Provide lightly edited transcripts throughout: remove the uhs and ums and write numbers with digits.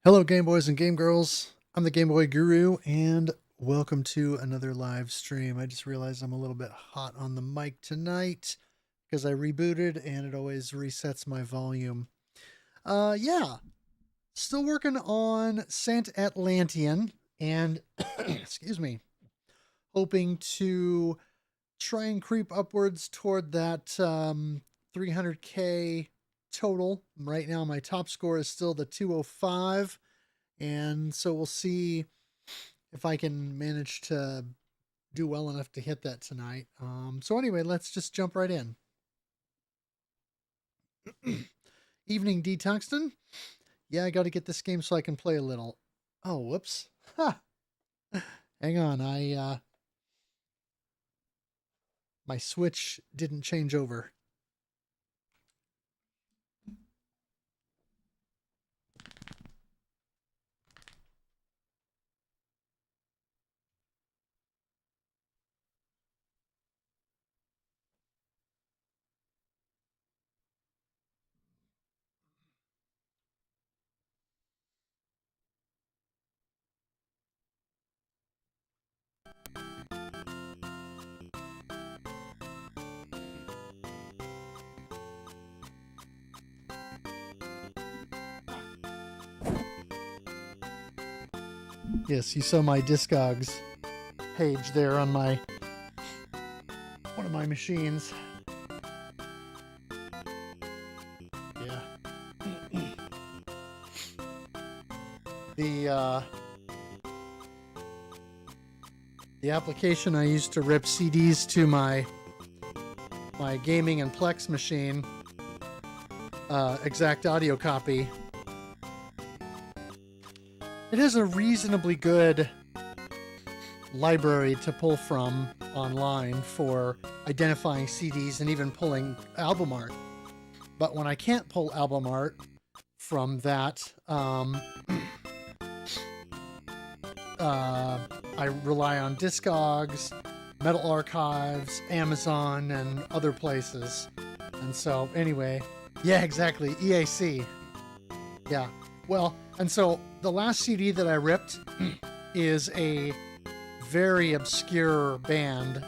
Hello, Game Boys and Game Girls. I'm the Game Boy Guru, and welcome to another live stream. I just realized I'm a little bit hot on the mic tonight because I rebooted and it always resets my volume. Yeah, still working on Santatlantean and, excuse me, hoping to try and creep upwards toward that 300K total. Right now, my top score is still the 205, and so we'll see if I can manage to do well enough to hit that tonight. So anyway, let's just jump right in. Evening, D. Tungsten. Yeah, I got to get this game so I can play a little. Oh, whoops. Ha! Hang on, my Switch didn't change over. Yes, you saw my Discogs page there on one of my machines. Yeah. The application I used to rip CDs to my gaming and Plex machine, Exact Audio Copy. It has a reasonably good library to pull from online for identifying CDs and even pulling album art. But when I can't pull album art from that, I rely on Discogs, Metal Archives, Amazon, and other places. And so, anyway, yeah, exactly, EAC. Yeah, well, and so the last CD that I ripped is a very obscure band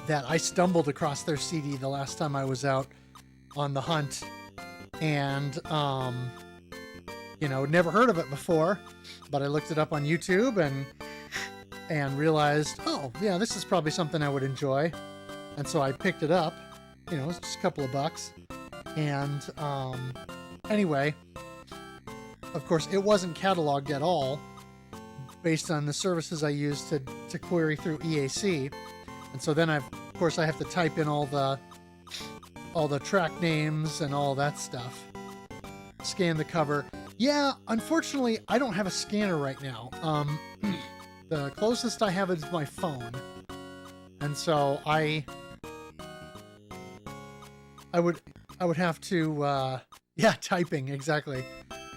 that I stumbled across their CD the last time I was out on the hunt, and never heard of it before, but I looked it up on YouTube and realized, oh yeah, this is probably something I would enjoy, and so I picked it up. It's just a couple of bucks, and anyway, of course, it wasn't cataloged at all based on the services I used to query through EAC. And so then of course I have to type in all the track names and all that stuff. Scan the cover. Yeah, unfortunately, I don't have a scanner right now. The closest I have is my phone. And so I would have to yeah, typing, exactly.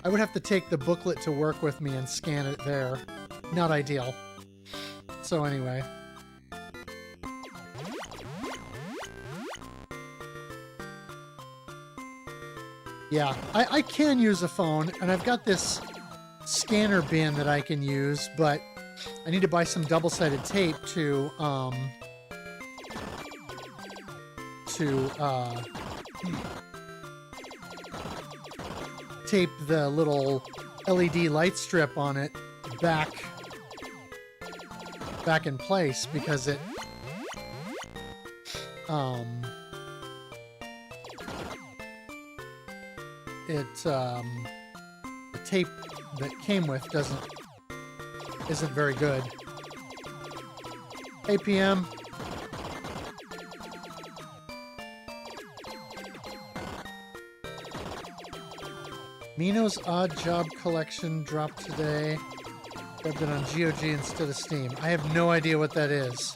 I would have to take the booklet to work with me and scan it there. Not ideal. So anyway. Yeah, I can use a phone, and I've got this scanner bin that I can use, but I need to buy some double-sided tape to tape the little LED light strip on it back in place, because the tape that came with isn't very good. Hey, PM. Mino's Odd Job Collection dropped today. Grabbed it on GOG instead of Steam. I have no idea what that is.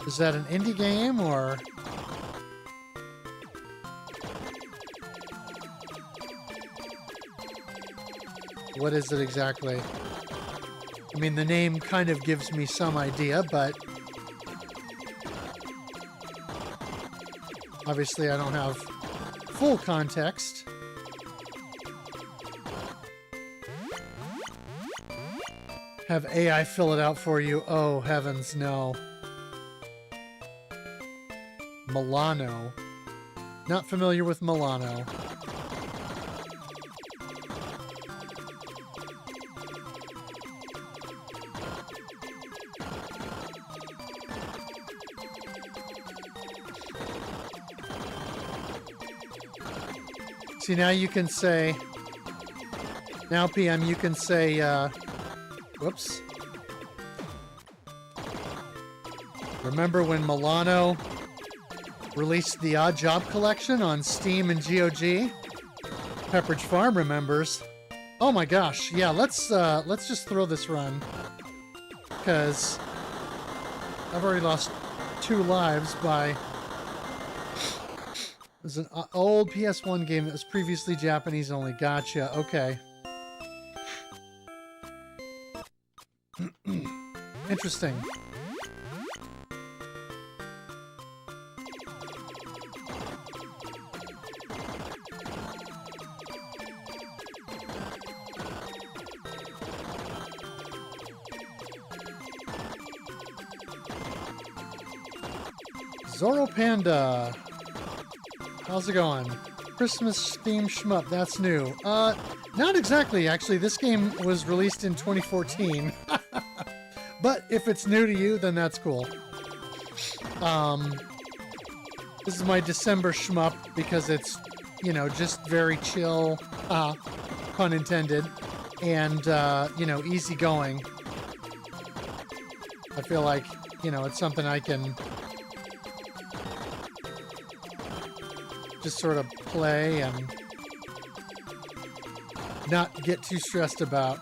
Is that an indie game, or? What is it exactly? I mean, the name kind of gives me some idea, but obviously I don't have full context. Have AI fill it out for you. Oh, heavens, no. Milano. Not familiar with Milano. See, now you can say, now PM, you can say, whoops. Remember when Milano released the Odd Job collection on Steam and GOG? Pepperidge Farm remembers. Oh my gosh, yeah, let's just throw this run. Because I've already lost 2 lives by... There's an old PS1 game that was previously Japanese only. Gotcha. Okay. Interesting. Zoro Panda. How's it going? Christmas themed shmup, that's new. Not exactly, actually. This game was released in 2014. But if it's new to you, then that's cool. This is my December shmup because it's, you know, just very chill, pun intended, and, you know, easygoing. I feel like, you know, it's something I can just sort of play and not get too stressed about,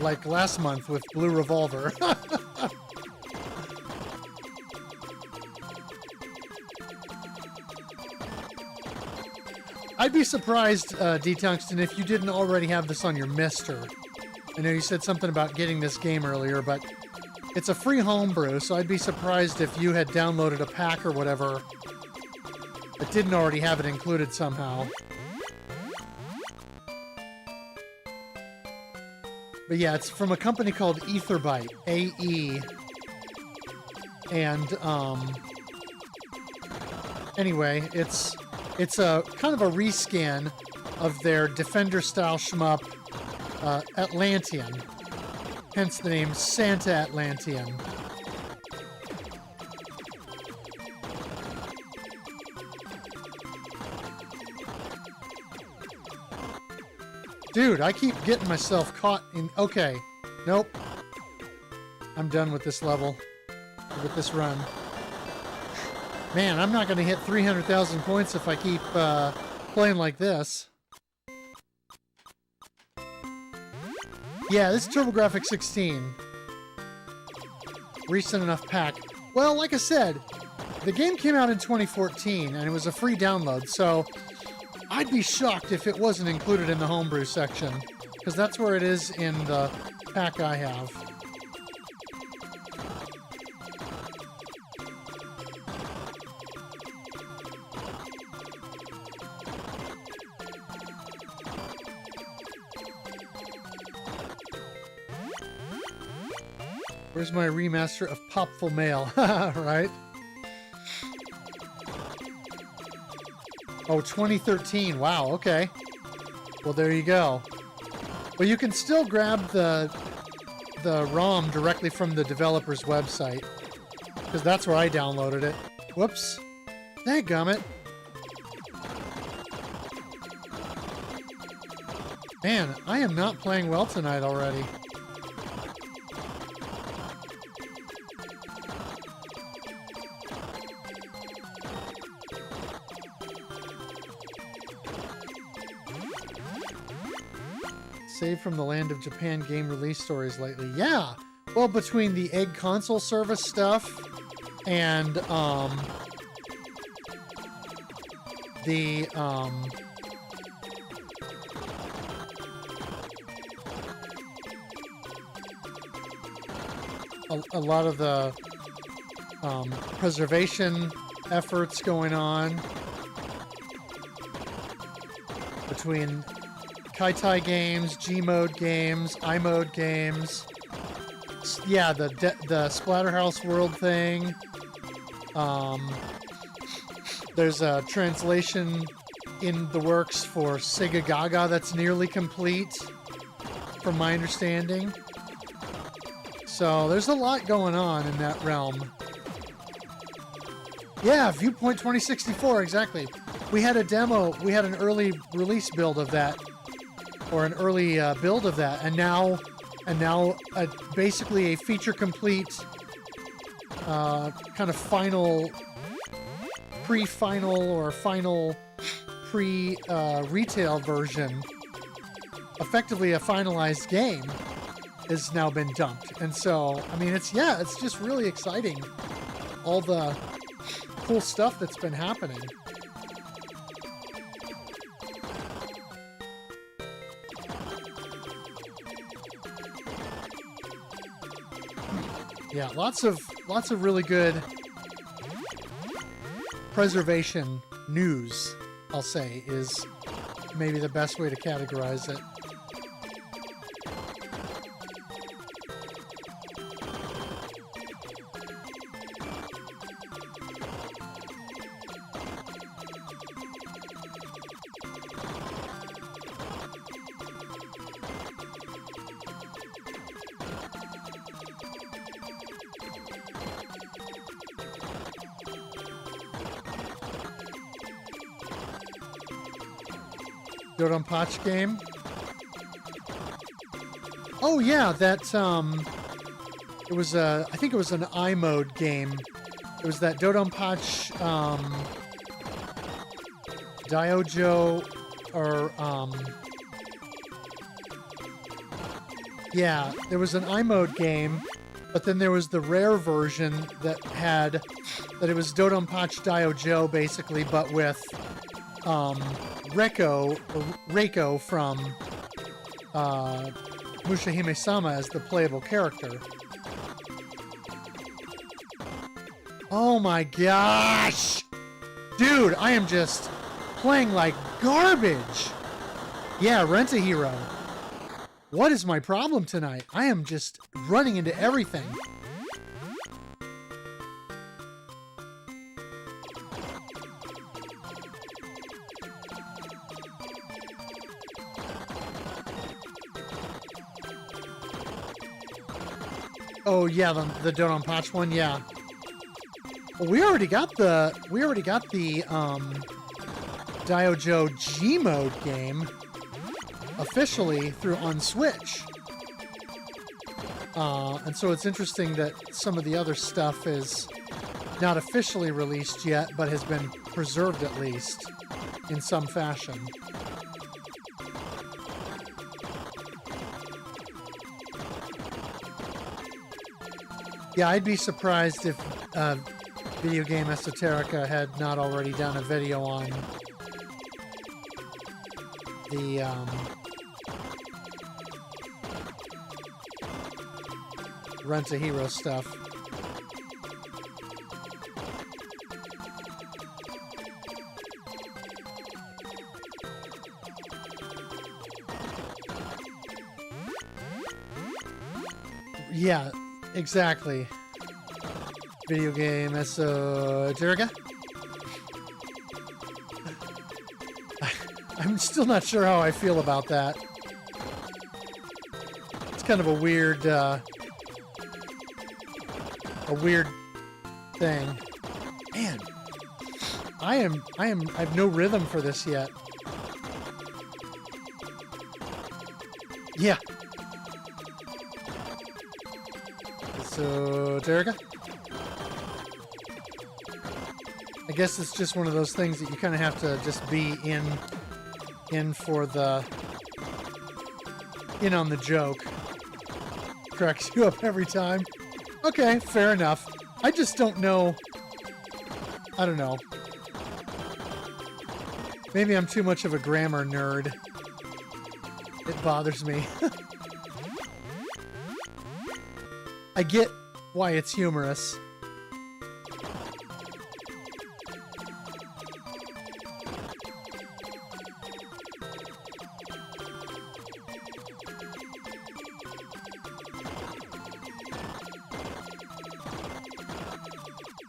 like last month with Blue Revolver. I'd be surprised, D-Tungsten, if you didn't already have this on your Mister. I know you said something about getting this game earlier, but it's a free homebrew, so I'd be surprised if you had downloaded a pack or whatever that didn't already have it included somehow. But yeah, it's from a company called Etherbyte, AE. And, anyway, it's a kind of a reskin of their Defender-style shmup, Atlantean. Hence the name Santatlantean. Dude, I keep getting myself caught in... Okay. Nope. I'm done with this level. With this run. Man, I'm not going to hit 300,000 points if I keep playing like this. Yeah, this is TurboGrafx 16. Recent enough pack. Well, like I said, the game came out in 2014, and it was a free download, so I'd be shocked if it wasn't included in the homebrew section, because that's where it is in the pack I have. Where's my remaster of Popful Mail? Right? Oh, 2013. Wow, okay. Well, there you go. Well, you can still grab the ROM directly from the developer's website, because that's where I downloaded it. Whoops. Dadgummit. Man, I am not playing well tonight already. Saved from the Land of Japan game release stories lately. Yeah! Well, between the Egg console service stuff and, a lot of the, preservation efforts going on between Kaitai games, G-Mode games, I-Mode games, Yeah, the Splatterhouse World thing. There's a translation in the works for Sega Gaga that's nearly complete, from my understanding. So there's a lot going on in that realm. Yeah, Viewpoint 2064, exactly. We had a demo, we had an early release build of that, or an early build of that, and now basically a feature complete kind of final, pre-final or final pre-retail version, effectively a finalized game, has now been dumped. And so, I mean, it's just really exciting, all the cool stuff that's been happening. Yeah, lots of really good preservation news, I'll say, is maybe the best way to categorize it. Dodonpachi game. Oh yeah, that it was I think it was an iMode game. It was that Dodonpachi Diojo, or yeah, there was an iMode game, but then there was the rare version that it was Dodonpachi Diojo basically, but with Reiko from Mushihime-sama as the playable character. Oh my gosh! Dude, I am just playing like garbage! Yeah, Rent-A-Hero. What is my problem tonight? I am just running into everything. Oh yeah, the Dodonpachi one, yeah. Well, we already got the Diojo G mode game officially on Switch. And so it's interesting that some of the other stuff is not officially released yet, but has been preserved at least in some fashion. Yeah, I'd be surprised if Video Game Esoterica had not already done a video on the Rent-A-Hero stuff. Yeah, exactly. Video Game Esoterica? I'm still not sure how I feel about that. It's kind of a weird thing. Man, I have no rhythm for this yet. Yeah. Esoterica? I guess it's just one of those things that you kind of have to just be in for the, in on the joke. Cracks you up every time. Okay, fair enough. I just don't know. I don't know. Maybe I'm too much of a grammar nerd. It bothers me. I get why it's humorous.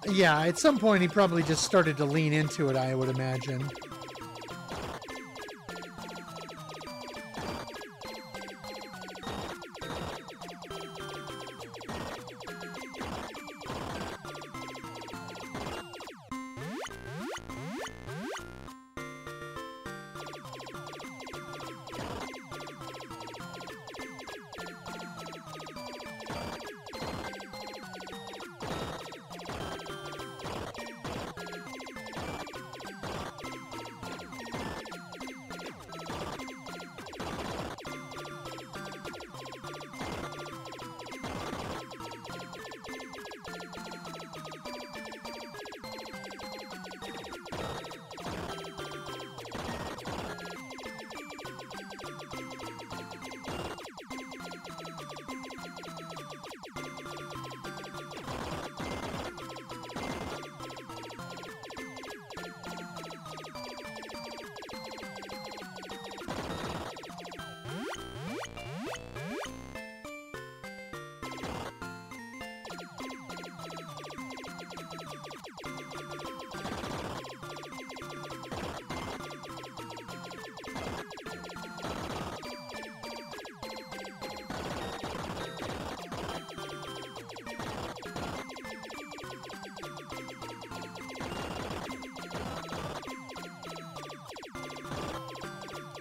Yeah, at some point he probably just started to lean into it, I would imagine.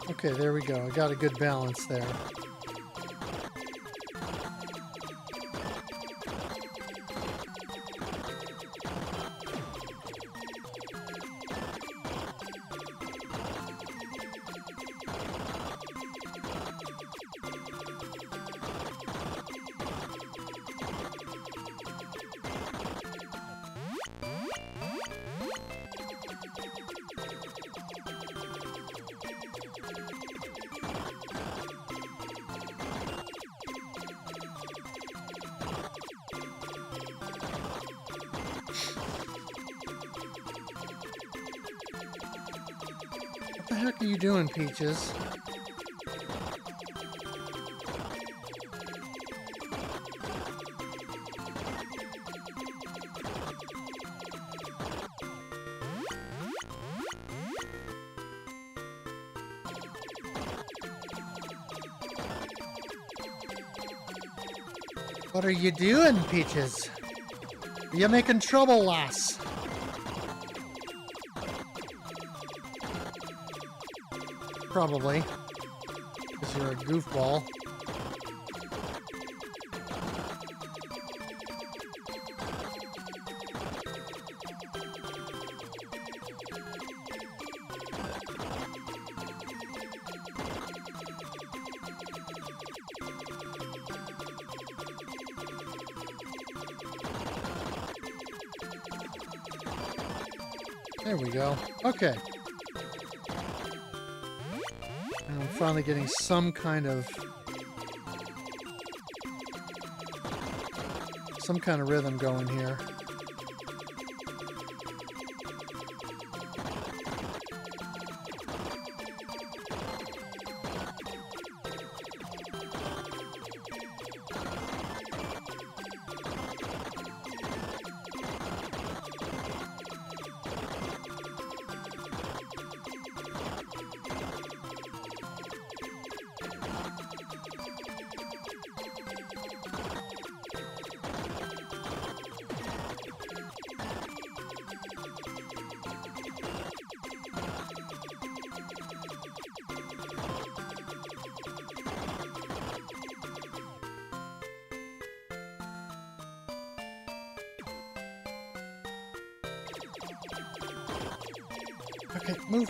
Okay, there we go. I got a good balance there. What the heck are you doing, Peaches? What are you doing, Peaches? You're making trouble, lass. Probably. Because you're a goofball. There we go. Okay. And I'm finally getting some kind of rhythm going here. Okay, move.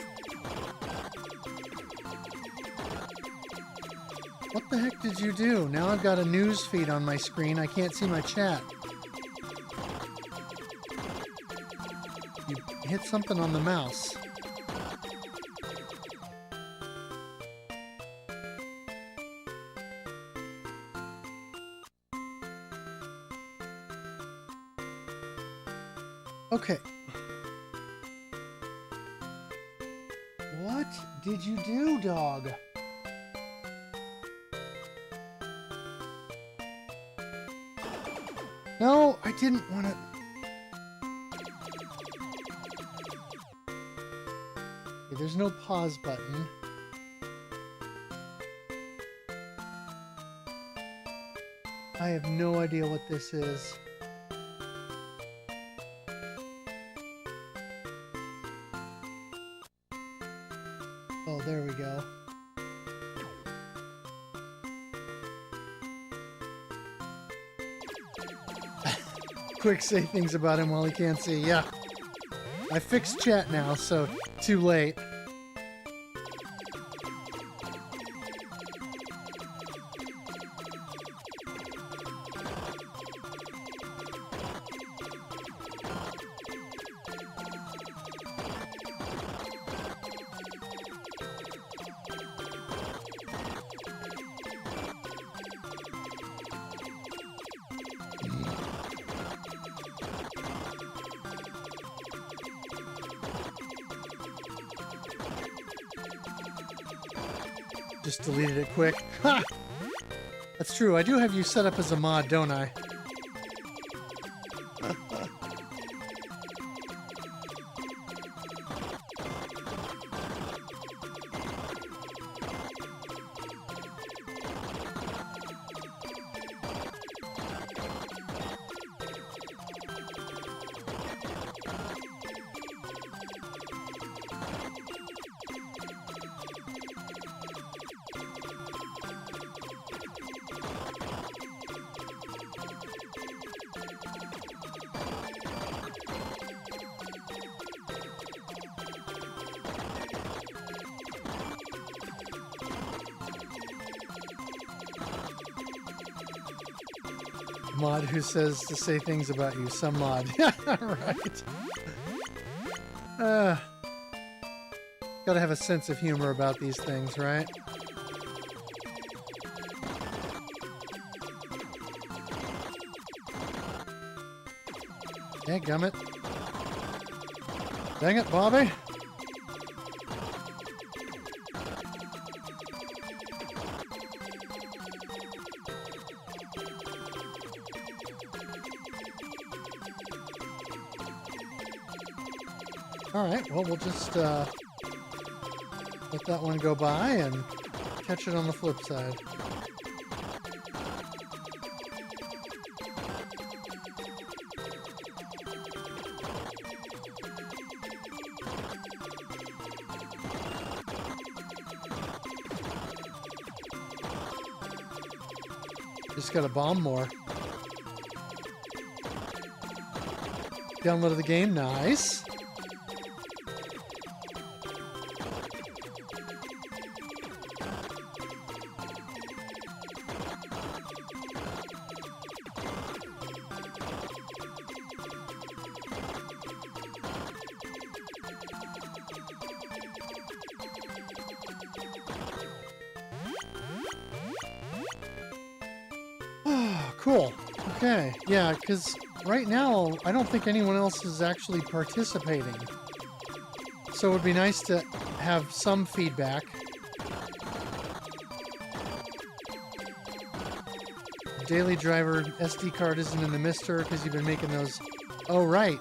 What the heck did you do? Now I've got a news feed on my screen. I can't see my chat. You hit something on the mouse. Okay. What did you do, dog? No, I didn't want to... Okay, there's no pause button. I have no idea what this is. Oh, there we go. Quick, say things about him while he can't see. Yeah. I fixed chat now, so too late. Just deleted it quick. Ha! That's true. I do have you set up as a mod, don't I? Mod who says to say things about you. Some mod. Right. Gotta have a sense of humor about these things, right? Dadgummit. Dang it, Bobby. Alright, well, we'll just let that one go by and catch it on the flip side. Just gotta bomb more. Downloaded the game, nice. Cool. Okay. Yeah, because right now, I don't think anyone else is actually participating. So it would be nice to have some feedback. Daily driver SD card isn't in the mister because you've been making those. Oh, right.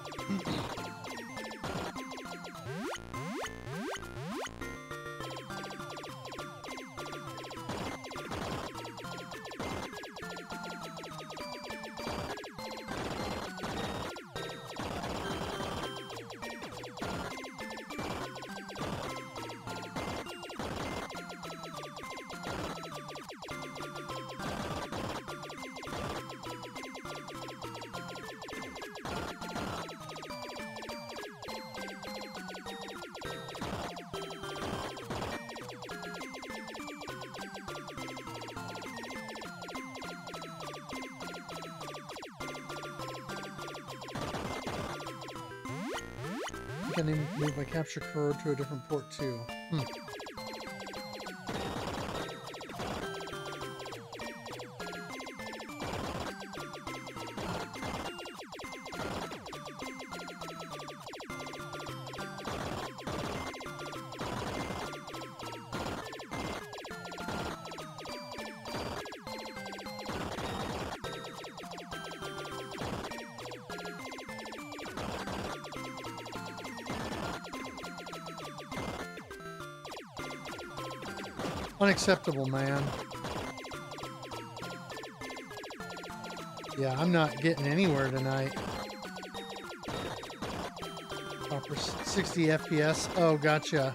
I need to move my capture card to a different port too. Unacceptable, man. Yeah, I'm not getting anywhere tonight. Proper 60 FPS. Oh, gotcha.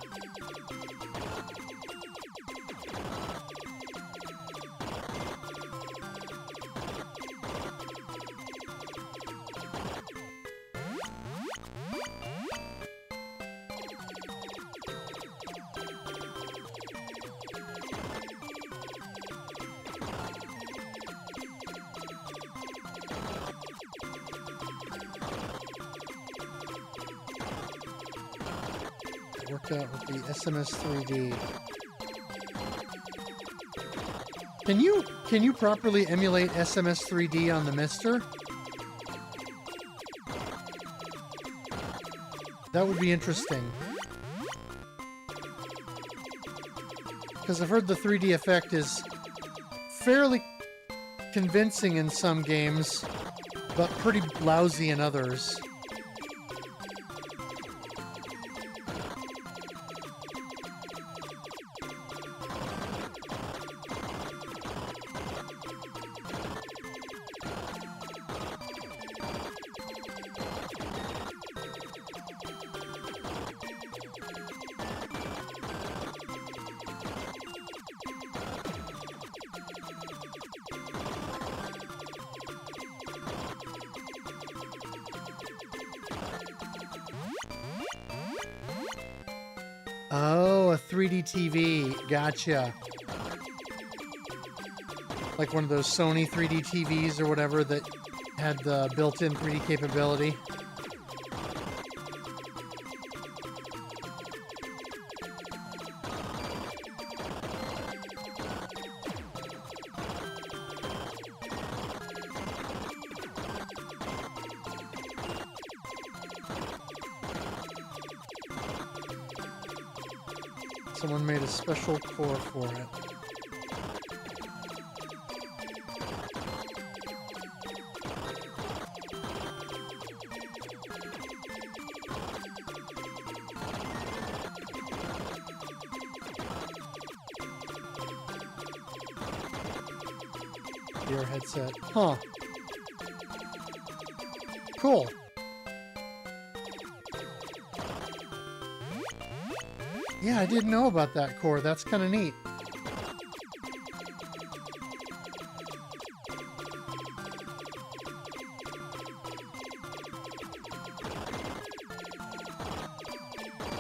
Worked out with the SMS 3D. Can you properly emulate SMS 3D on the Mister? That would be interesting. Because I've heard the 3D effect is fairly convincing in some games, but pretty lousy in others. Oh, a 3D TV. Gotcha. Like one of those Sony 3D TVs or whatever that had the built-in 3D capability. Someone made a special core for it. Your headset. Huh. Cool. Yeah, I didn't know about that core. That's kind of neat.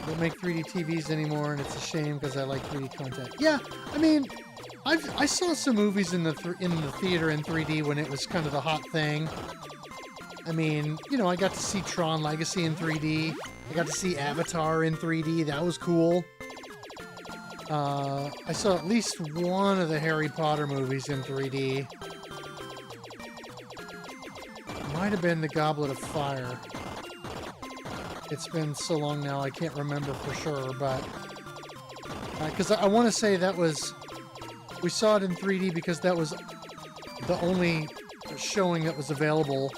Don't make 3D TVs anymore, and it's a shame because I like 3D content. Yeah, I mean, I saw some movies in the theater in 3D when it was kind of the hot thing. I mean, you know, I got to see Tron Legacy in 3D. I got to see Avatar in 3D. That was cool. I saw at least one of the Harry Potter movies in 3D. Might have been the Goblet of Fire. It's been so long now, I can't remember for sure, but... because I want to say that was... We saw it in 3D because that was the only showing that was available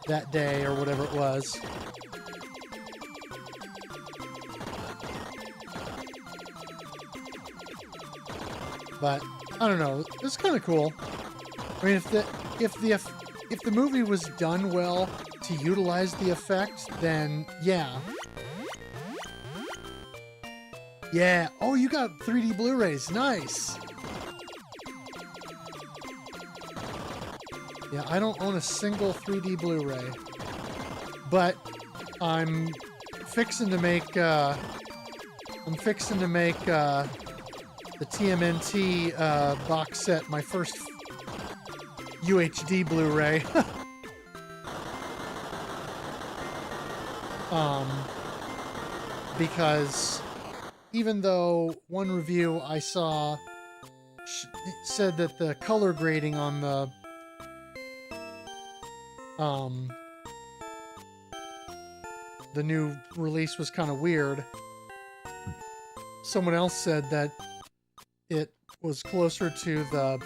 that day, or whatever it was. But I don't know. It's kind of cool. I mean, if the movie was done well to utilize the effect, then yeah. Yeah. Oh, you got 3D Blu-rays. Nice. Yeah, I don't own a single 3D Blu-ray, but I'm fixing to make the TMNT box set, my first UHD Blu-ray. Because even though one review I saw said that the color grading on the new release was kind of weird, someone else said that it was closer to the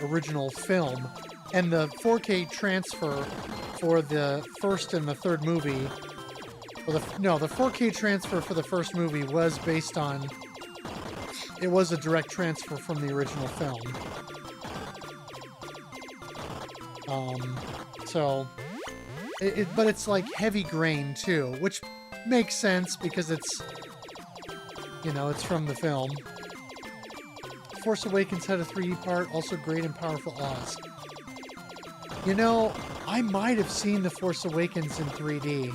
original film, And the 4K transfer for the first and the third movie, the 4K transfer for the first movie was based on, it was a direct transfer from the original film. But it's like heavy grain too, which makes sense because it's, it's from the film. Force Awakens had a 3D part, also great and powerful Oz. I might have seen The Force Awakens in 3D.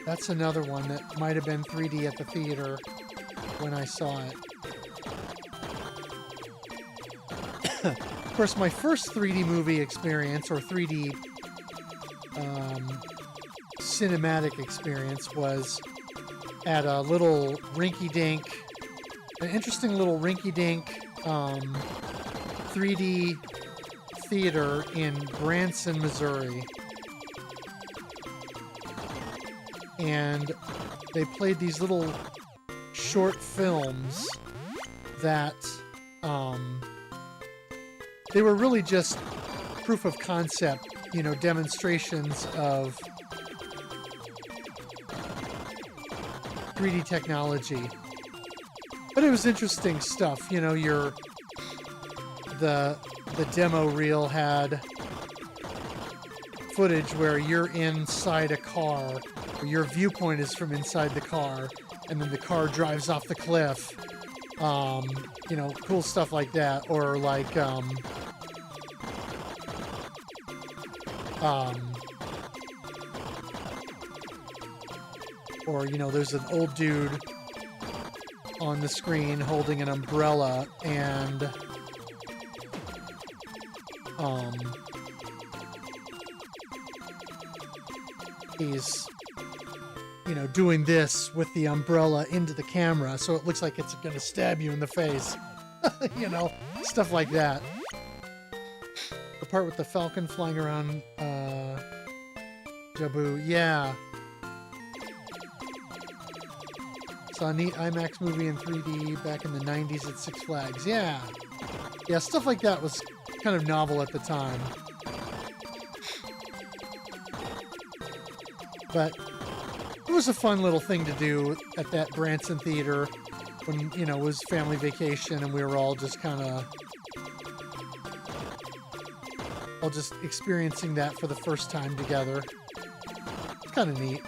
That's another one that might have been 3D at the theater when I saw it. Of course, my first 3D movie experience, or 3D cinematic experience, was at a little rinky-dink, an interesting little rinky-dink 3D theater in Branson, Missouri. And they played these little short films that they were really just proof of concept, demonstrations of 3D technology. But it was interesting stuff. The demo reel had footage where you're inside a car, or your viewpoint is from inside the car, and then the car drives off the cliff. Cool stuff like that. Or like, there's an old dude on the screen holding an umbrella, and he's doing this with the umbrella into the camera, so it looks like it's going to stab you in the face. Stuff like that. The part with the Falcon flying around Jabu, yeah. Saw a neat IMAX movie in 3D back in the 90s at Six Flags. Yeah. Yeah, stuff like that was kind of novel at the time. But it was a fun little thing to do at that Branson Theater when, it was family vacation and we were all just just experiencing that for the first time together. It's kind of neat.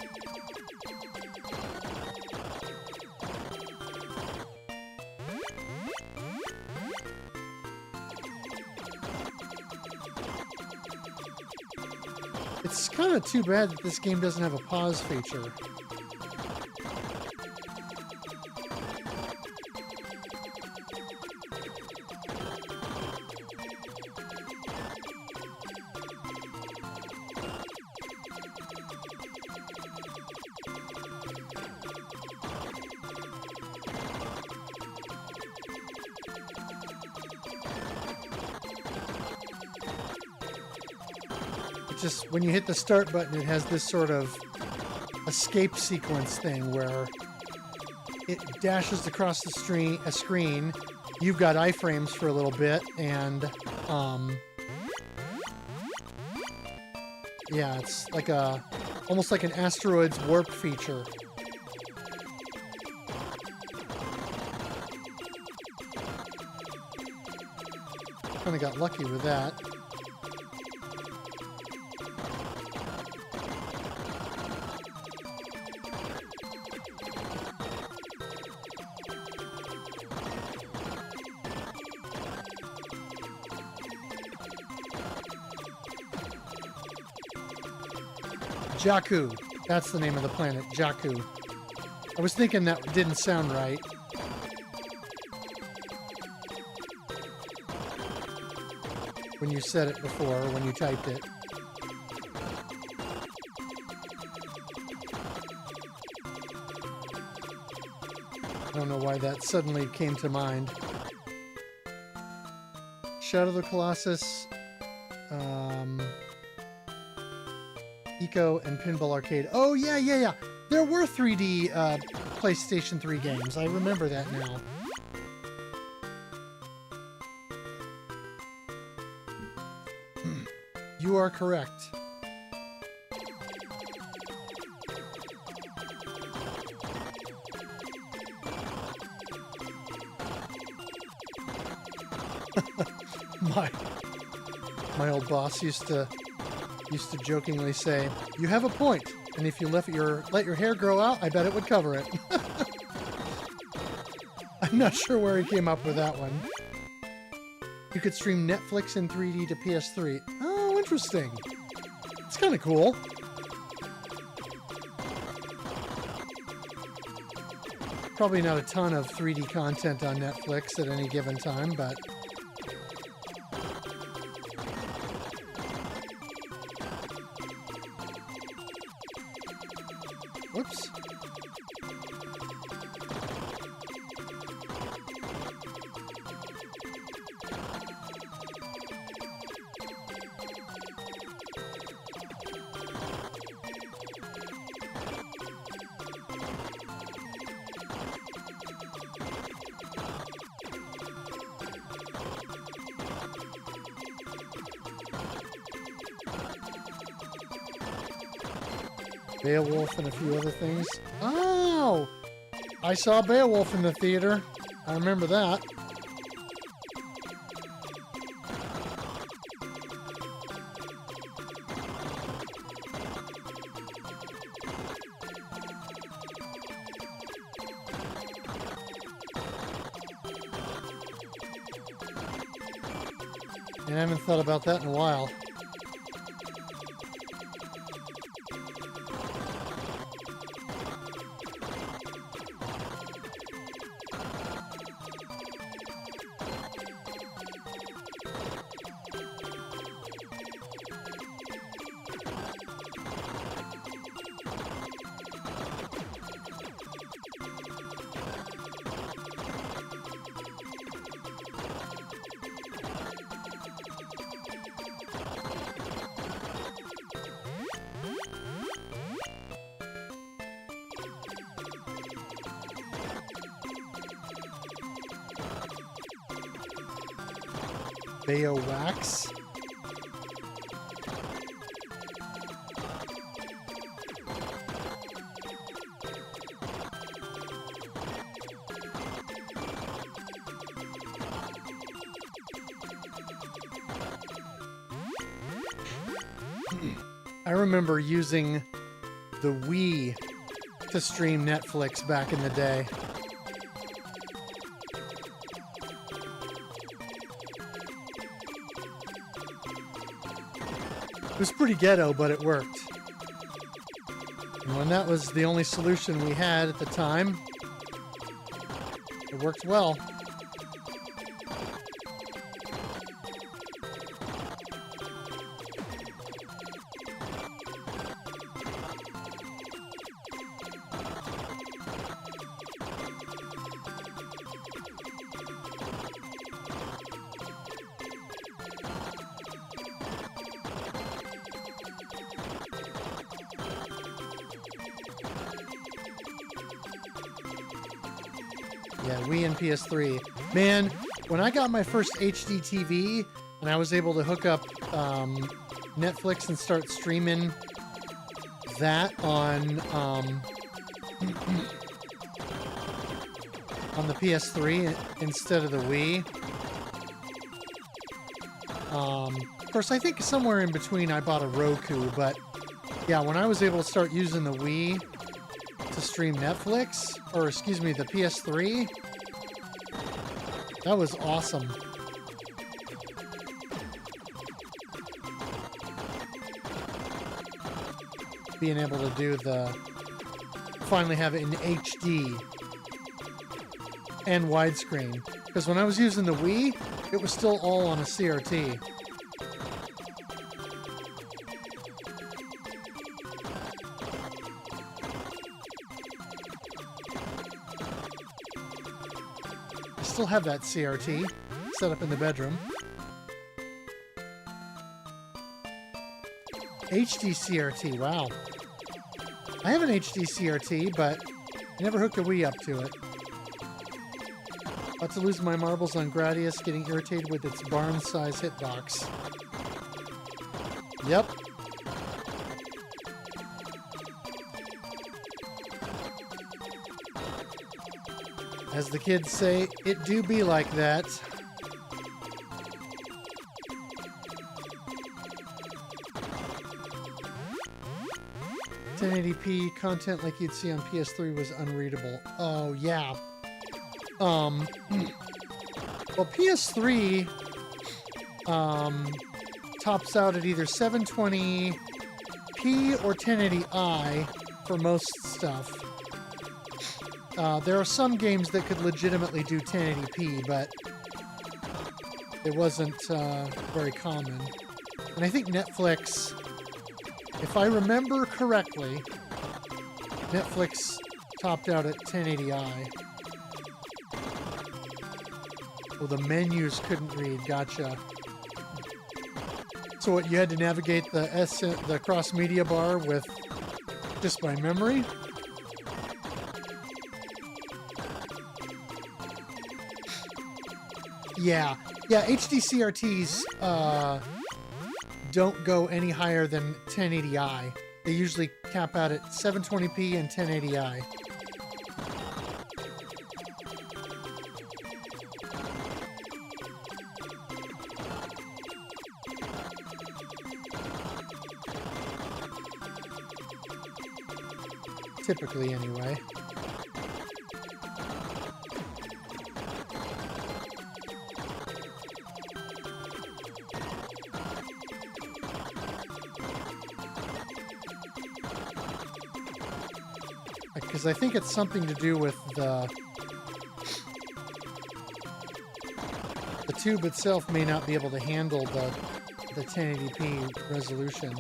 It's kind of too bad that this game doesn't have a pause feature. Just when you hit the start button, it has this sort of escape sequence thing where it dashes across the screen. You've got iframes for a little bit, and yeah, it's like almost like an asteroids warp feature. Kind of got lucky with that. Jakku. That's the name of the planet, Jakku. I was thinking that didn't sound right. When you said it before, when you typed it. I don't know why that suddenly came to mind. Shadow of the Colossus, Eco, and Pinball Arcade. Oh, yeah. There were 3D PlayStation 3 games. I remember that now. You are correct. My old boss used to jokingly say, "You have a point, and if you let your hair grow out, I bet it would cover it." I'm not sure where he came up with that one. You could stream Netflix in 3D to PS3. Oh, interesting. It's kind of cool. Probably not a ton of 3D content on Netflix at any given time, but... Whoops. Beowulf and a few other things. Oh! I saw Beowulf in the theater. I remember that. And I haven't thought about that in a while. Wax. I remember using the Wii to stream Netflix back in the day. It was pretty ghetto, but it worked. And when that was the only solution we had at the time, it worked well. Yeah, Wii and PS3. Man, when I got my first HD TV and I was able to hook up Netflix and start streaming that on the PS3 instead of the Wii. Of course, I think somewhere in between I bought a Roku, but yeah, when I was able to start using the Wii to stream Netflix, or excuse me, the PS3, that was awesome. Being able to do finally have it in HD and widescreen. Because when I was using the Wii, it was still all on a CRT. I still have that CRT set up in the bedroom. HD CRT, wow. I have an HD CRT, but I never hooked a Wii up to it. About to lose my marbles on Gradius, getting irritated with its barn-size hitbox. Yep. As the kids say, it do be like that. .1080p content like you'd see on PS3 was unreadable. Oh, yeah. Well, PS3 tops out at either 720p or 1080i for most stuff. There are some games that could legitimately do 1080p, but it wasn't very common. And I think Netflix, if I remember correctly, Netflix topped out at 1080i. Oh, the menus couldn't read. Gotcha. So what, you had to navigate the cross-media bar with just by memory? Yeah. Yeah, HD CRTs don't go any higher than 1080i. They usually cap out at 720p and 1080i. Typically, anyway. Because I think it's something to do with the tube itself may not be able to handle the 1080p resolution.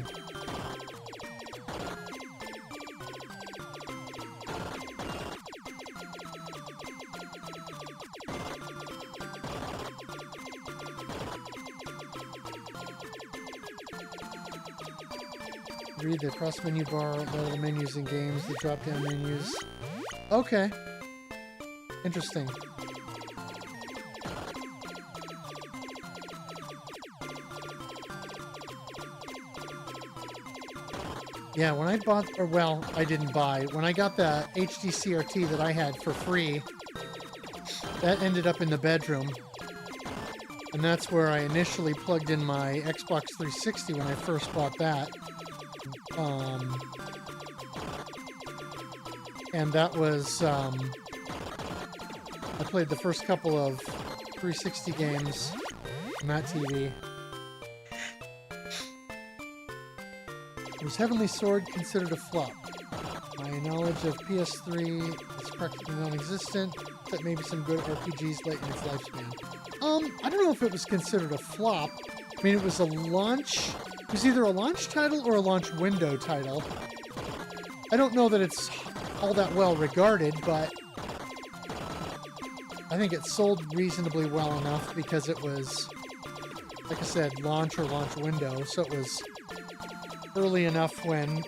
Read the cross-menu bar, the menus in games, the drop-down menus. Okay. Interesting. Yeah, when I bought, or well, I didn't buy. When I got the HD CRT that I had for free, that ended up in the bedroom. And that's where I initially plugged in my Xbox 360 when I first bought that. And that was, I played the first couple of 360 games on that TV. Was Heavenly Sword considered a flop? My knowledge of PS3 is practically non-existent, but maybe some good RPGs late in its lifespan. I don't know if it was considered a flop. I mean, it was a launch... It was either a launch title or a launch window title. I don't know that it's all that well regarded, but I think it sold reasonably well enough because it was, like I said, launch or launch window, so it was early enough when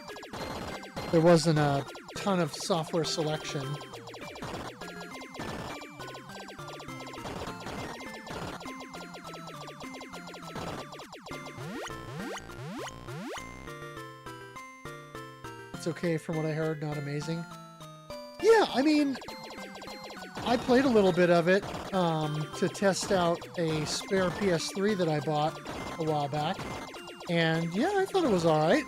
there wasn't a ton of software selection. It's okay from what I heard, not amazing. Yeah, I mean, I played a little bit of it to test out a spare PS3 that I bought a while back. And yeah, I thought it was alright.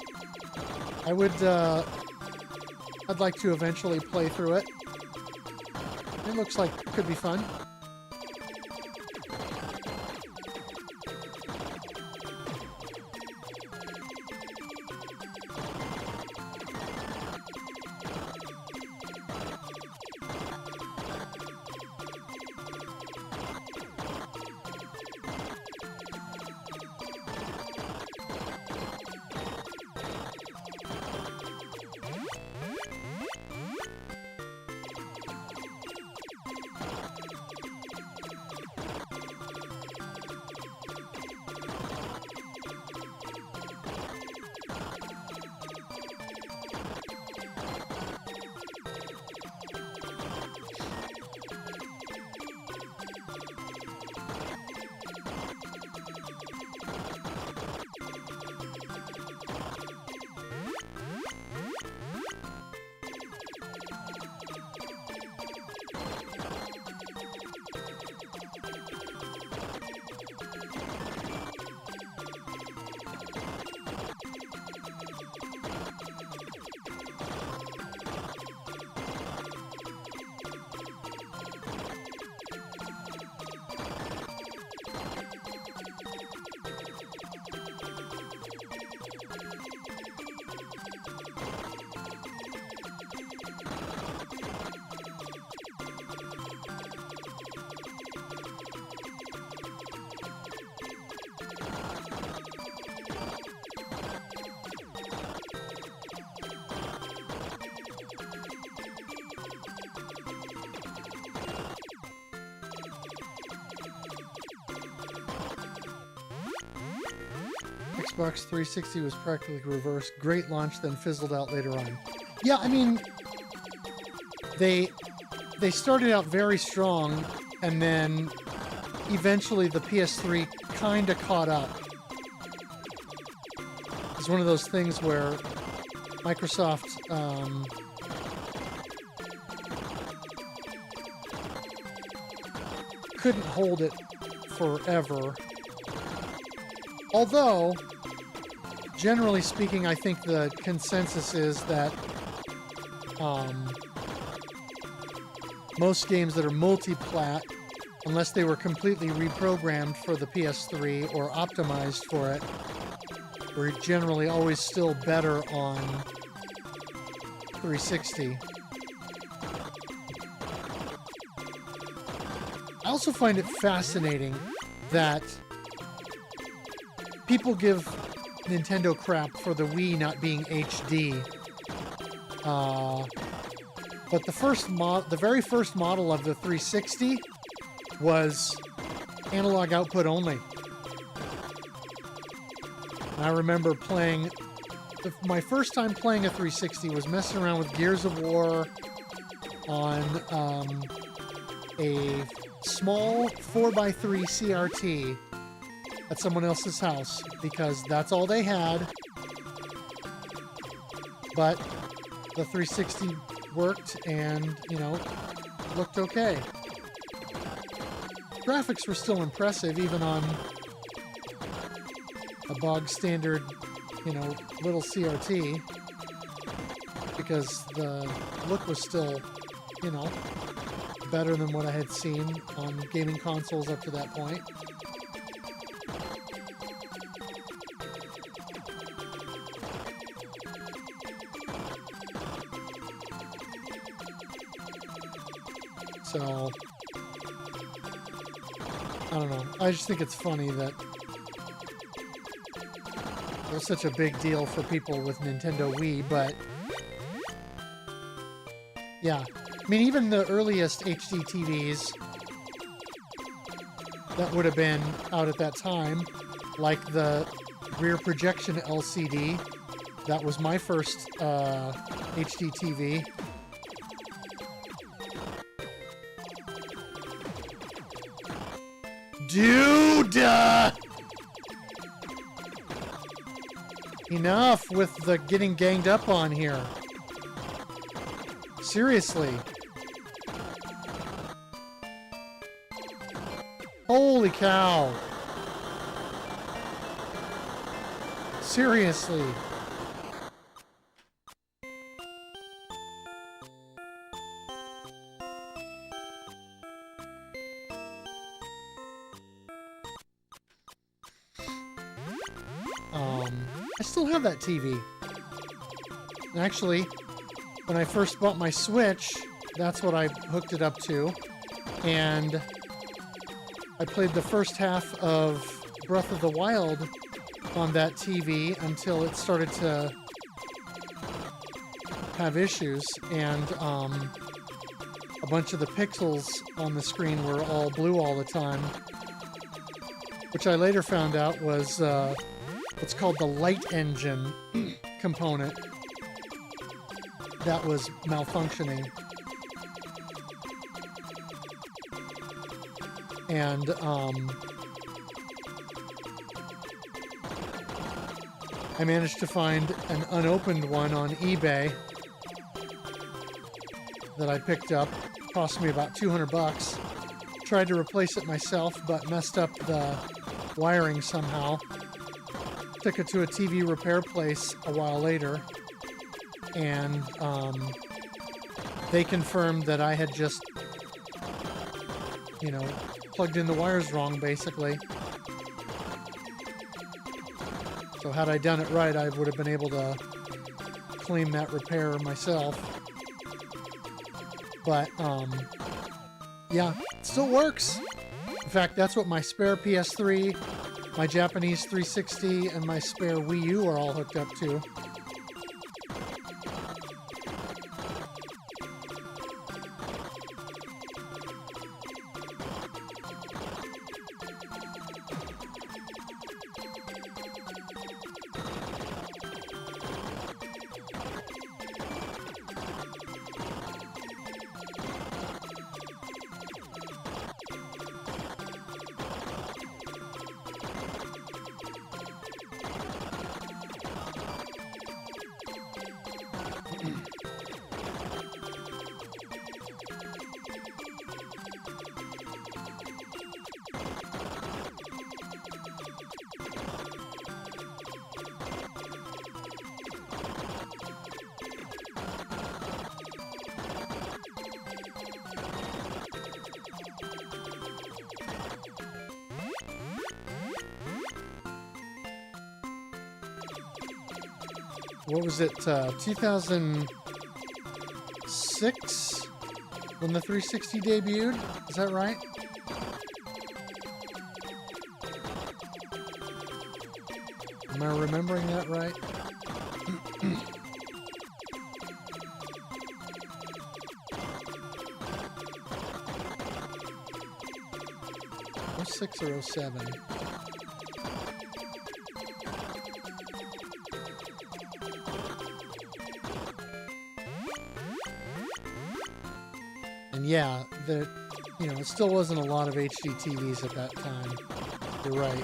I would, I'd like to eventually play through it. It looks like it could be fun. Xbox 360 was practically reversed. Great launch, then fizzled out later on. Yeah, I mean, they started out very strong, and then eventually the PS3 kind of caught up. It's one of those things where Microsoft couldn't hold it forever. Although, generally speaking, I think the consensus is that most games that are multi-plat, unless they were completely reprogrammed for the PS3 or optimized for it, were generally always still better on 360. I also find it fascinating that people give Nintendo crap for the Wii not being HD. But the very first model of the 360 was analog output only. And I remember playing... my first time playing a 360 was messing around with Gears of War on a small 4x3 CRT at someone else's house, because that's all they had. But the 360 worked and, you know, looked okay. Graphics were still impressive, even on a bog standard, you know, little CRT, because the look was still, you know, better than what I had seen on gaming consoles up to that point. So, I don't know. I just think it's funny that it was such a big deal for people with Nintendo Wii, but yeah. I mean, even the earliest HD TVs that would have been out at that time, like the rear projection LCD, that was my first HD TV. Dude! Enough with the getting ganged up on here. Seriously. Holy cow. Seriously. I still have that TV. Actually, when I first bought my Switch, that's what I hooked it up to. And I played the first half of Breath of the Wild on that TV until it started to have issues, and a bunch of the pixels on the screen were all blue all the time, which I later found out was what's called the light engine component that was malfunctioning. And I managed to find an unopened one on eBay that I picked up. Cost me about 200 bucks. Tried to replace it myself, but messed up the wiring somehow. Took it to a TV repair place a while later, and they confirmed that I had just, you know, plugged in the wires wrong, basically. So had I done it right, I would have been able to claim that repair myself. But, yeah, it still works. In fact, that's what my spare PS3, my Japanese 360, and my spare Wii U are all hooked up to. what was it, 2006 when the 360 debuted? Is that right? Am I remembering that right? 06 or 07? And yeah, it still wasn't a lot of HD TVs at that time. You're right.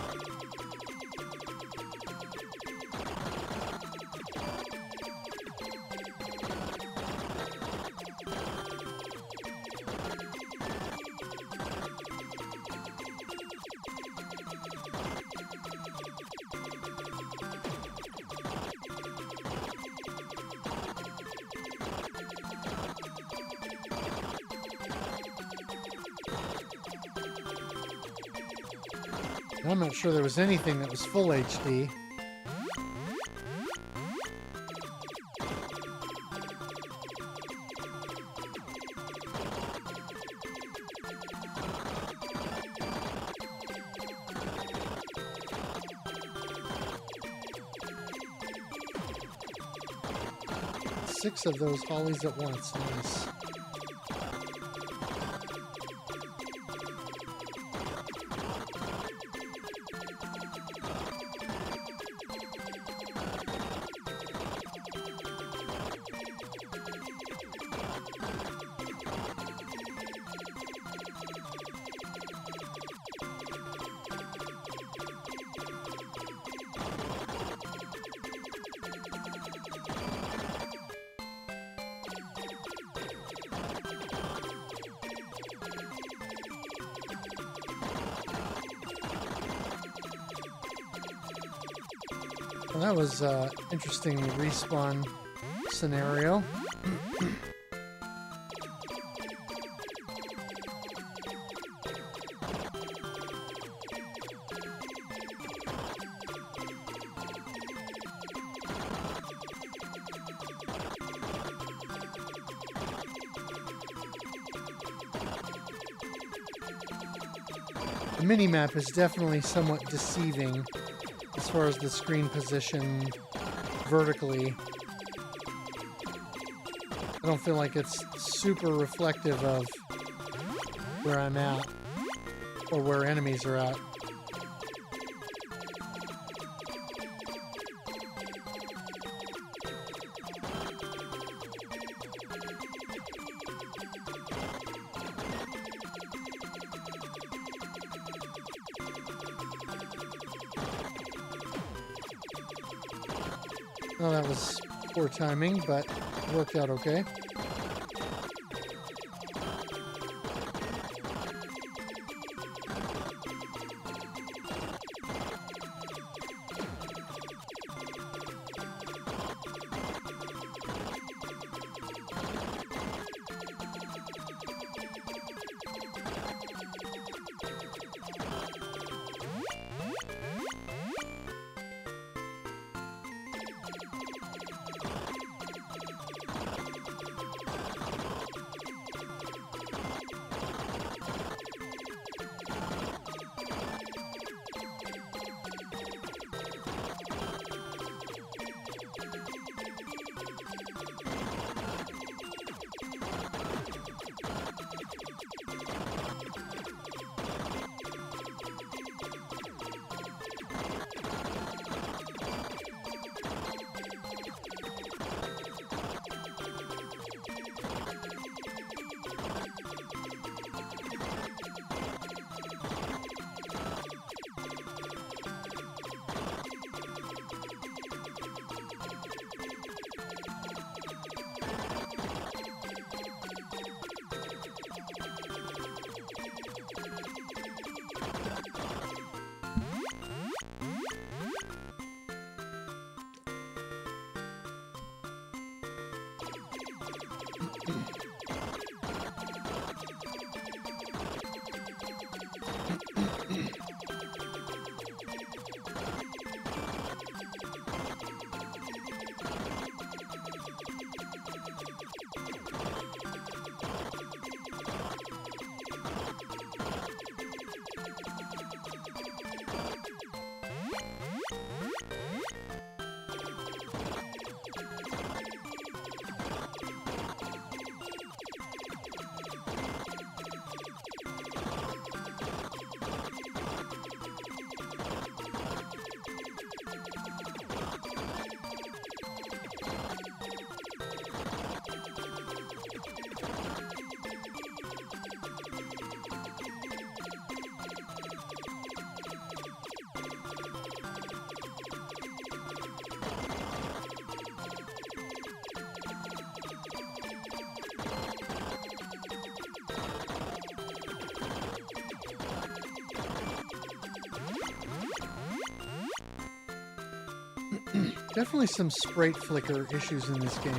I'm not sure there was anything that was full HD. Six of those Hollies at once. Nice. Well, that was an interesting respawn scenario. The mini-map is definitely somewhat deceiving as far as the screen position vertically. I don't feel like it's super reflective of where I'm at or where enemies are at. Well, that was poor timing, but it worked out okay. Definitely some sprite flicker issues in this game.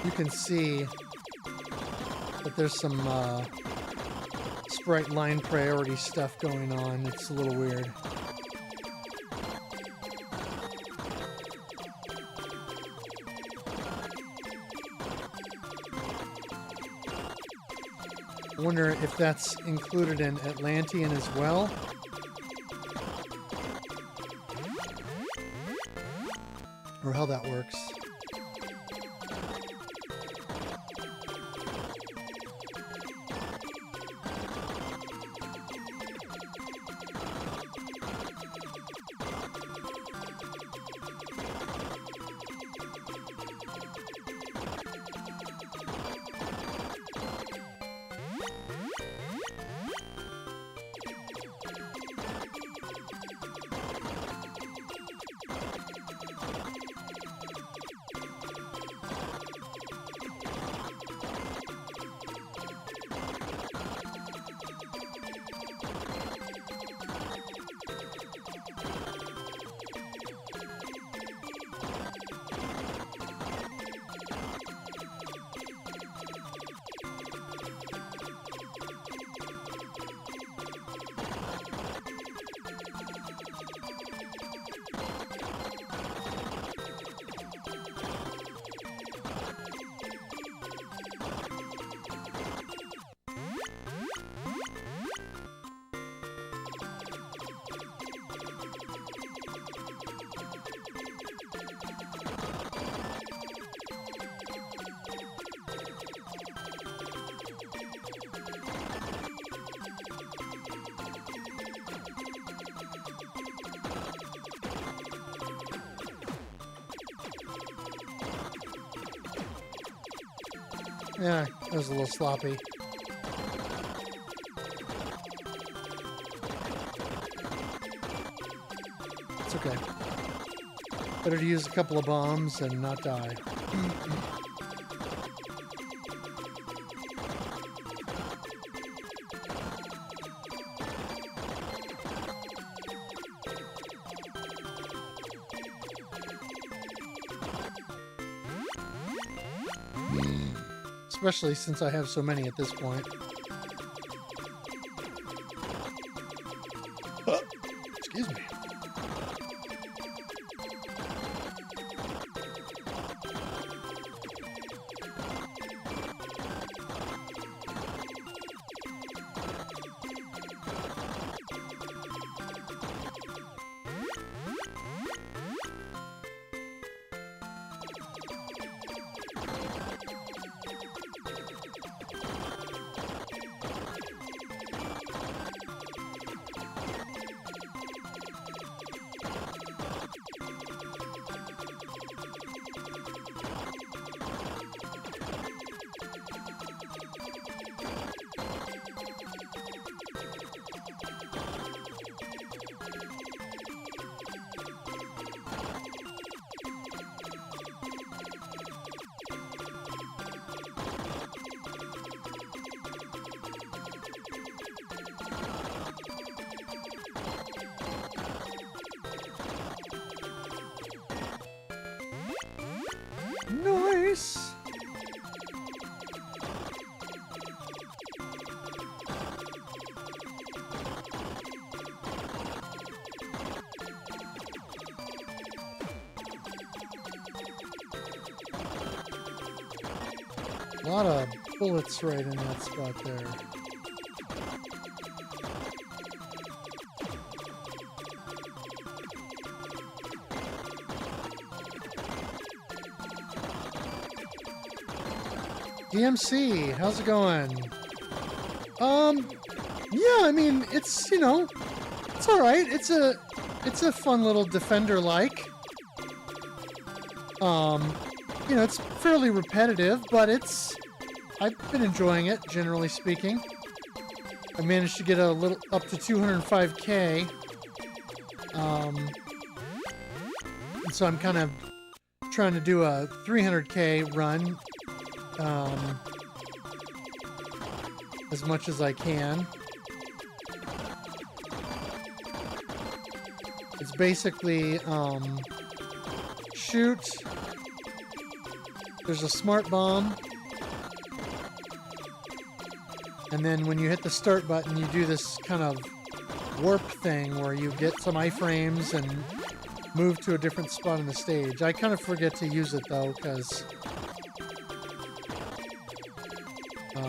You can see that there's some sprite line priority stuff going on. It's a little weird. I wonder if that's included in Atlantean as well. Or how that works. Yeah, that was a little sloppy. It's okay. Better to use a couple of bombs and not die. Especially since I have so many at this point. Excuse me. Nice! A lot of bullets right in that spot there. DMC, how's it going? Yeah, I mean, it's, you know, it's alright. It's a fun little Defender-like. You know, it's fairly repetitive, but I've been enjoying it, generally speaking. I managed to get a little, up to 205K. And so I'm kind of trying to do a 300K run as much as I can. It's basically shoot. There's a smart bomb. And then when you hit the start button, you do this kind of warp thing where you get some iframes and move to a different spot on the stage. I kind of forget to use it though, because I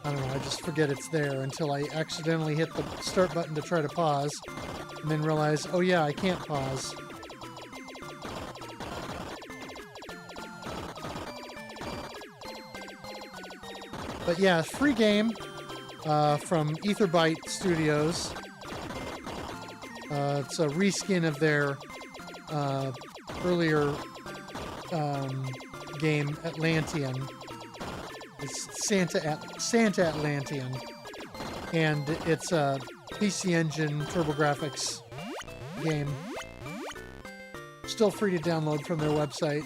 don't know, I just forget it's there until I accidentally hit the start button to try to pause, and then realize, oh yeah, I can't pause. But yeah, free game from Etherbyte Studios. It's a reskin of their earlier game, Atlantean. It's Santatlantean. And it's a PC Engine TurboGrafx game. Still free to download from their website.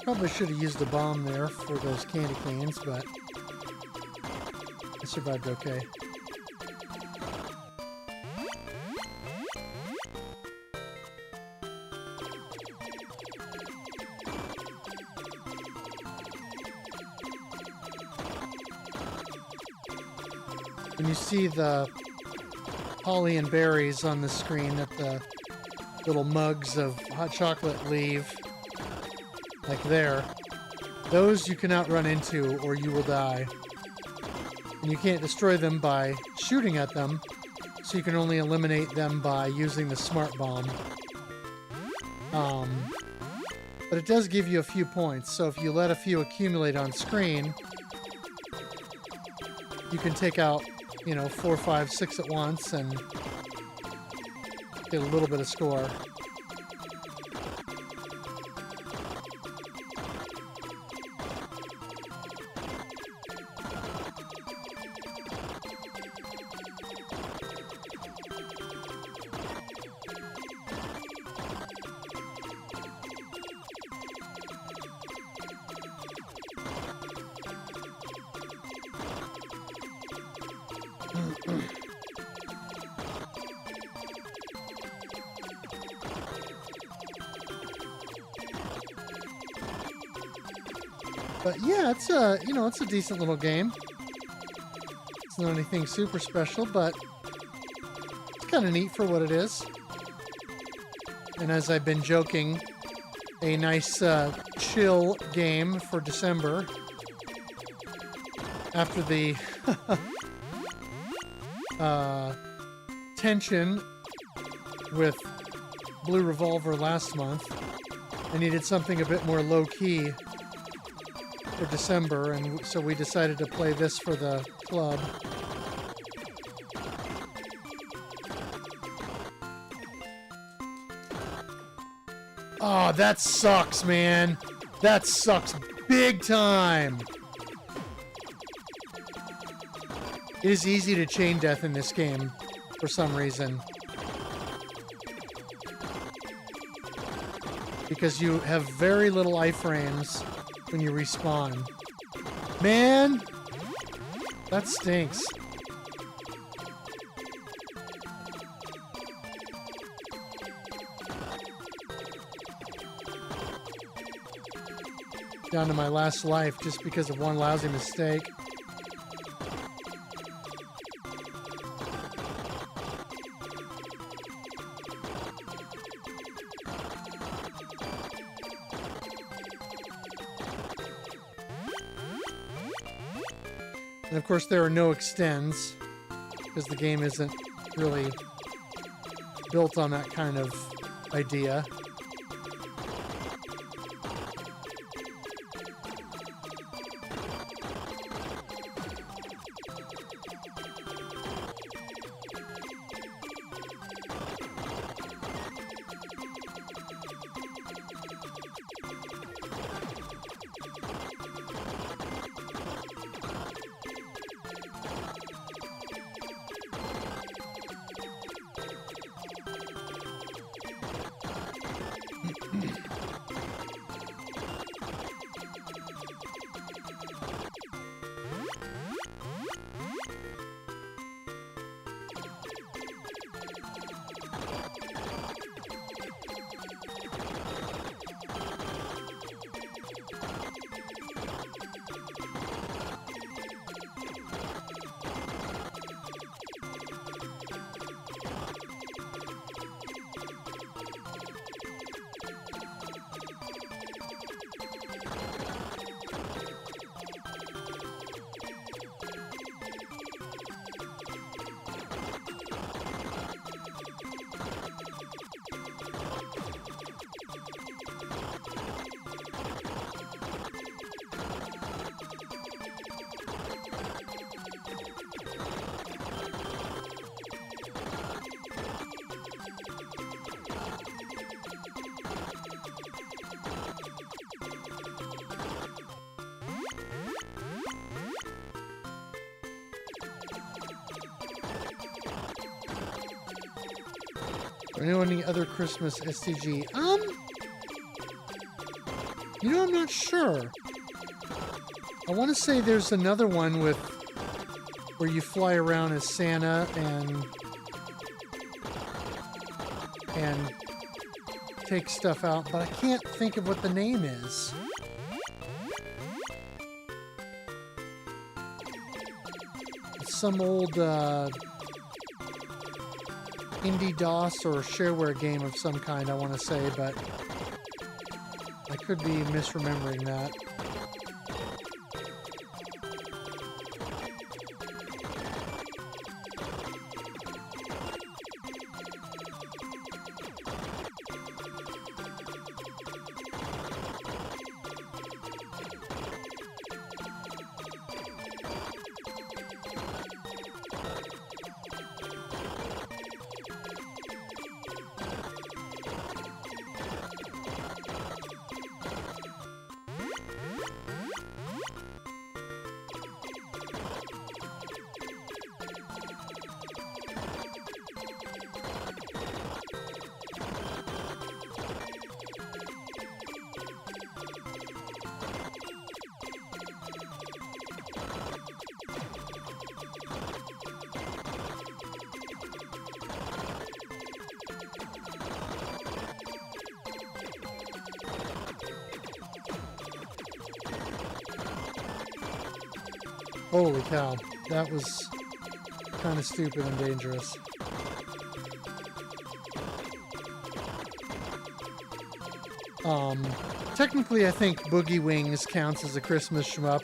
Probably should have used a bomb there for those candy canes, but I survived okay. When you see the holly and berries on the screen that the little mugs of hot chocolate leave, like there, those you cannot run into or you will die. And you can't destroy them by shooting at them, so you can only eliminate them by using the smart bomb. But it does give you a few points, so if you let a few accumulate on screen, you can take out, you know, 4, 5, 6 at once and get a little bit of score. But yeah, it's a, you know, it's a decent little game. It's not anything super special, but it's kind of neat for what it is. And as I've been joking, a nice chill game for December. After the tension with Blue Revolver last month, I needed something a bit more low-key for December, and so we decided to play this for the club. Oh, that sucks, man. That sucks big time. It is easy to chain death in this game for some reason, because you have very little iframes when you respawn. Man, that stinks. Down to my last life just because of one lousy mistake. And of course there are no extends, because the game isn't really built on that kind of idea. Or any other Christmas STG? You know, I'm not sure. I want to say there's another one with where you fly around as Santa and take stuff out, but I can't think of what the name is. It's some old indie DOS or shareware game of some kind, I want to say, but I could be misremembering that. Holy cow, that was kind of stupid and dangerous. Technically I think Boogie Wings counts as a Christmas shmup.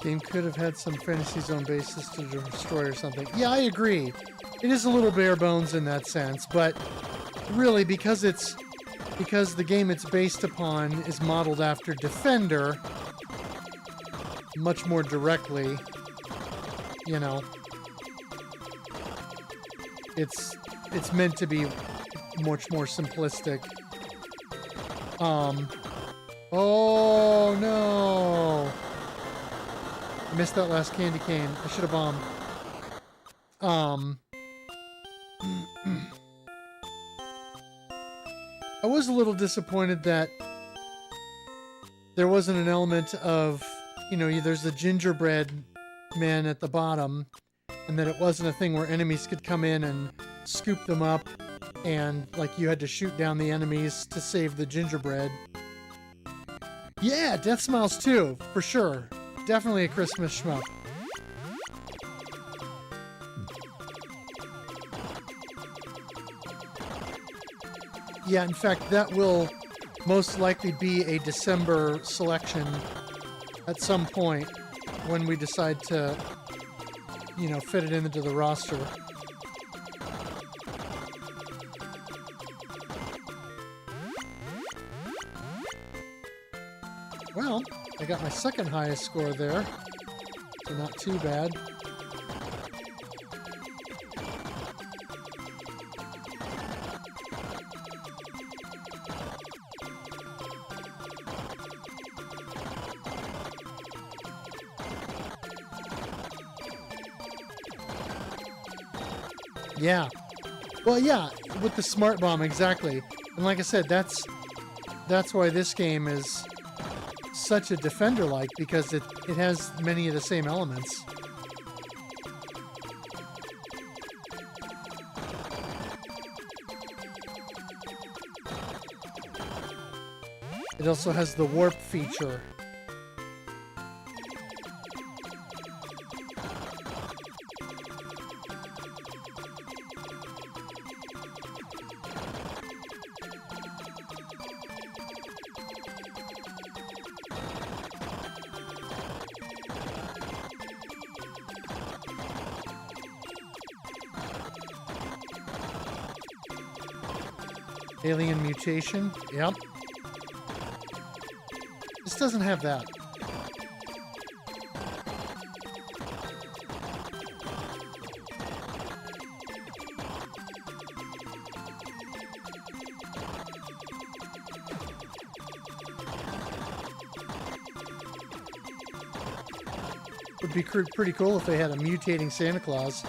Game could have had some Fantasy Zone bases to destroy or something. Yeah, I agree. It is a little bare bones in that sense, but really because the game it's based upon is modeled after Defender much more directly, you know, it's meant to be much more simplistic. Oh no! I missed that last candy cane. I should have bombed. I was a little disappointed that there wasn't an element of, you know, there's the gingerbread man at the bottom, and that it wasn't a thing where enemies could come in and scoop them up, and like you had to shoot down the enemies to save the gingerbread. Yeah, Death Smiles 2, for sure. Definitely a Christmas shmup. Yeah, in fact, that will most likely be a December selection at some point when we decide to, you know, fit it into the roster. Well, I got my second highest score there, so not too bad. Yeah. Well, yeah, with the smart bomb, exactly. And like I said, that's why this game is such a Defender-like, because it has many of the same elements. It also has the warp feature. Alien mutation, yep. This doesn't have that. Would be pretty cool if they had a mutating Santa Claus.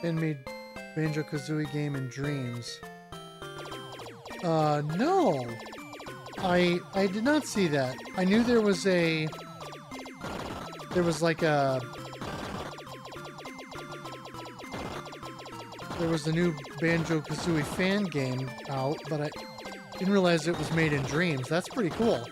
Ben made Banjo-Kazooie game in dreams. No. I did not see that. I knew there was like a... There was a new Banjo-Kazooie fan game out, but I didn't realize it was made in dreams. That's pretty cool.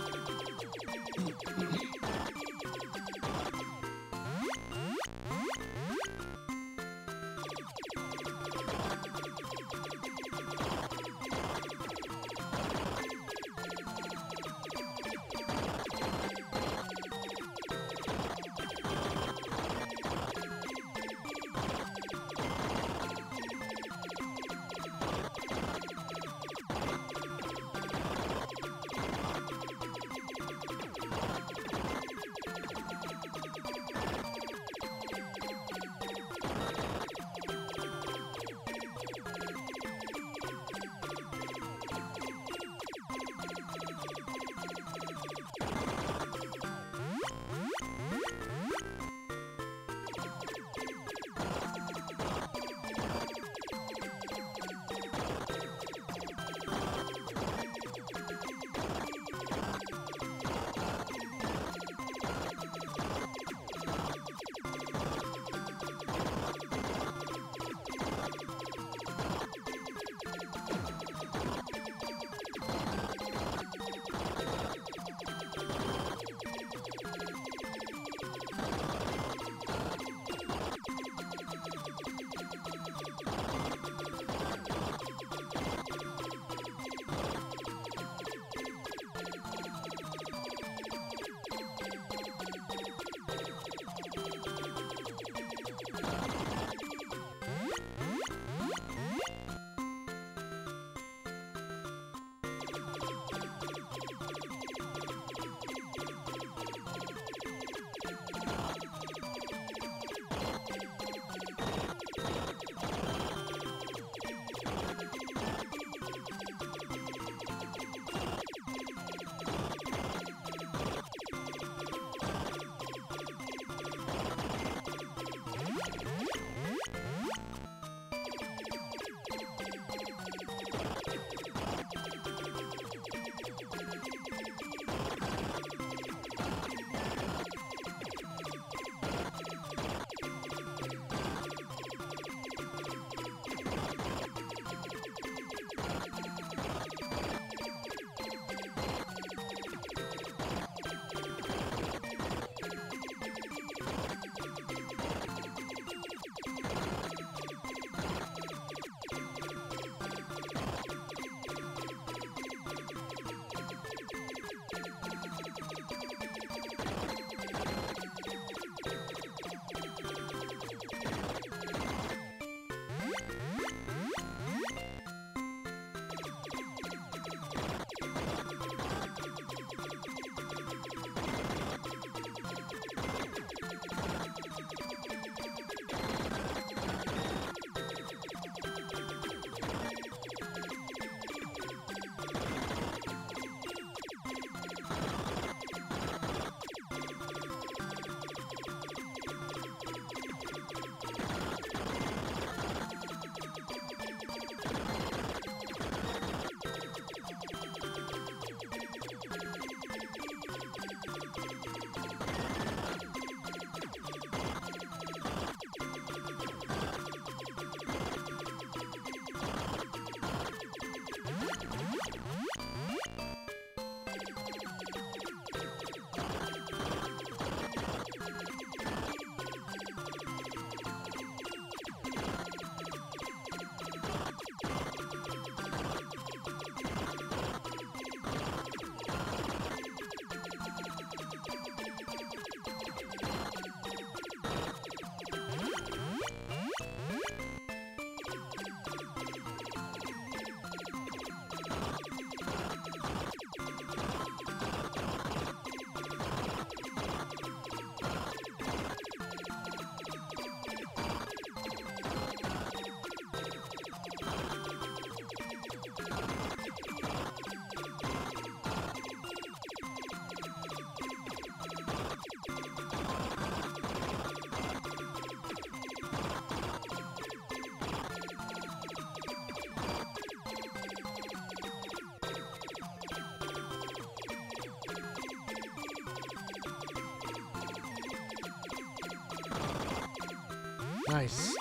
Nice.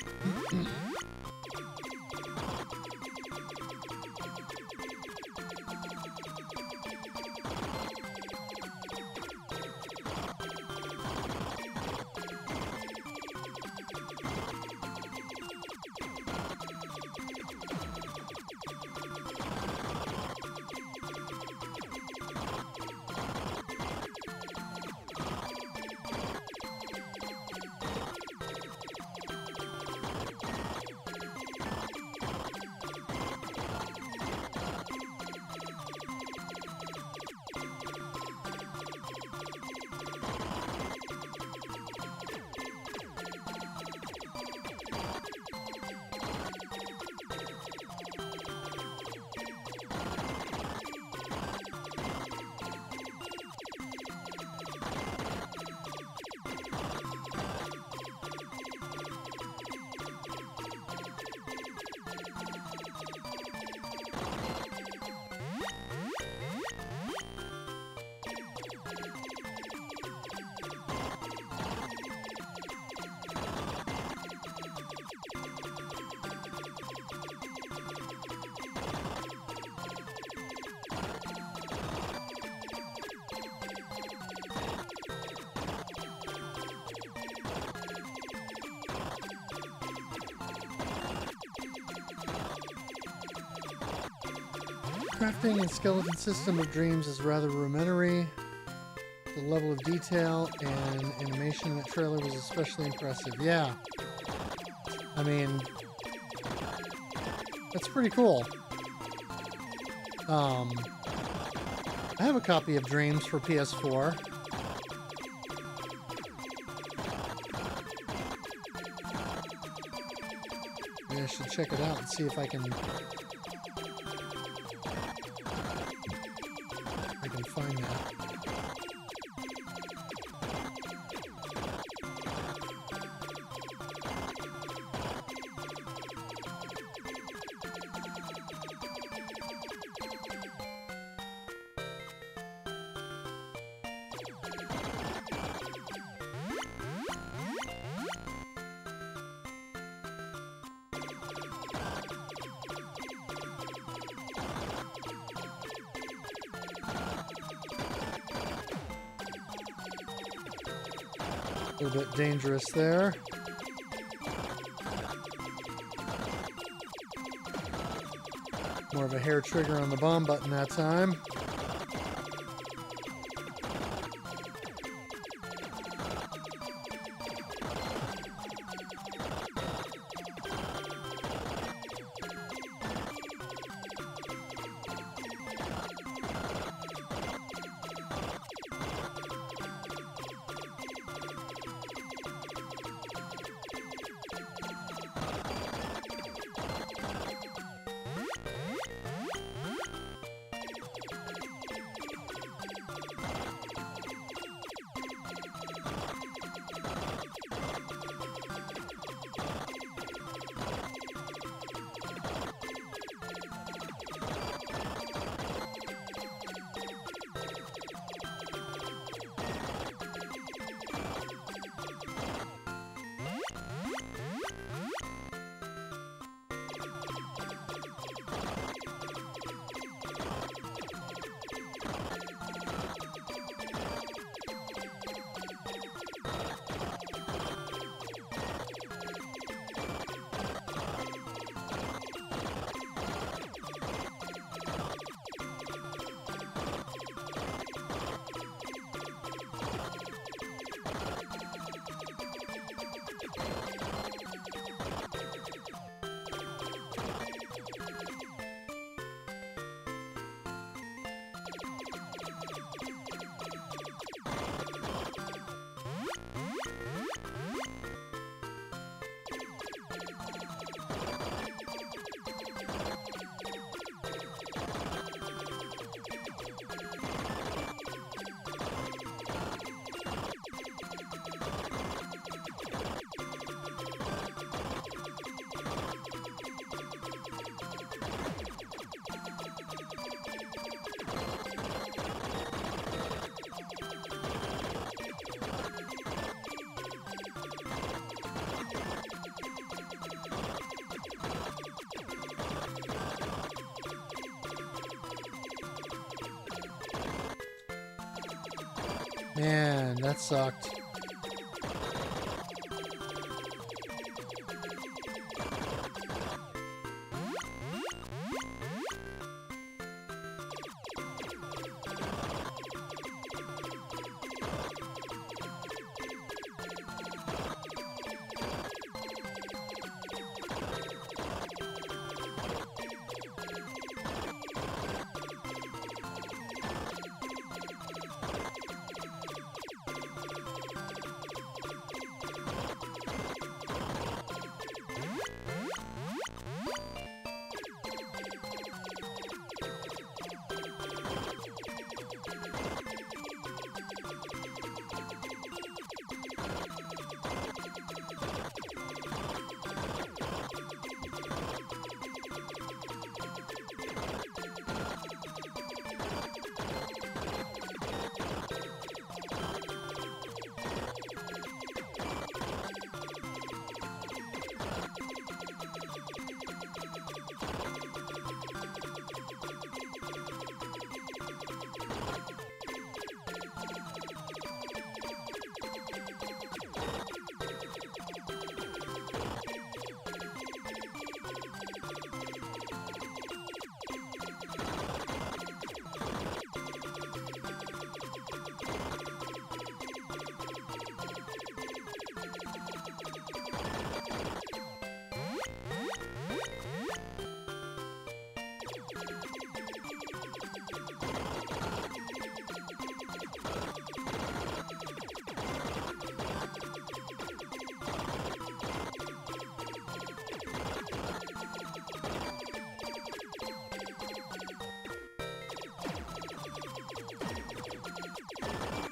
Crafting and skeleton system of dreams is rather rudimentary. The level of detail and animation in that trailer was especially impressive. Yeah. I mean, that's pretty cool. I have a copy of Dreams for PS4. Maybe I should check it out and see if I can find that. A little bit dangerous there. More of a hair trigger on the bomb button that time. Man, that sucked.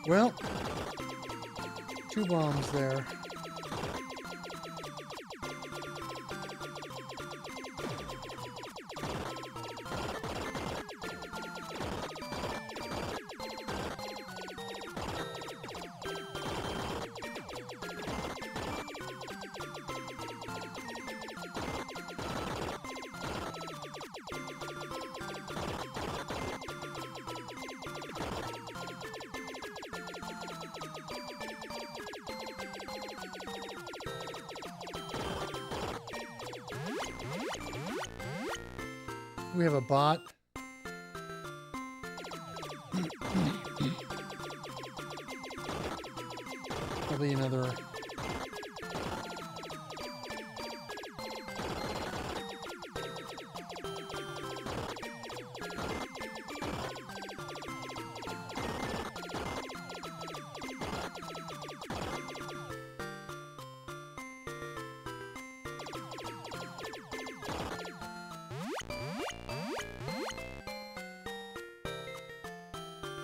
Well, 2 bombs there. We have a bot. Probably another.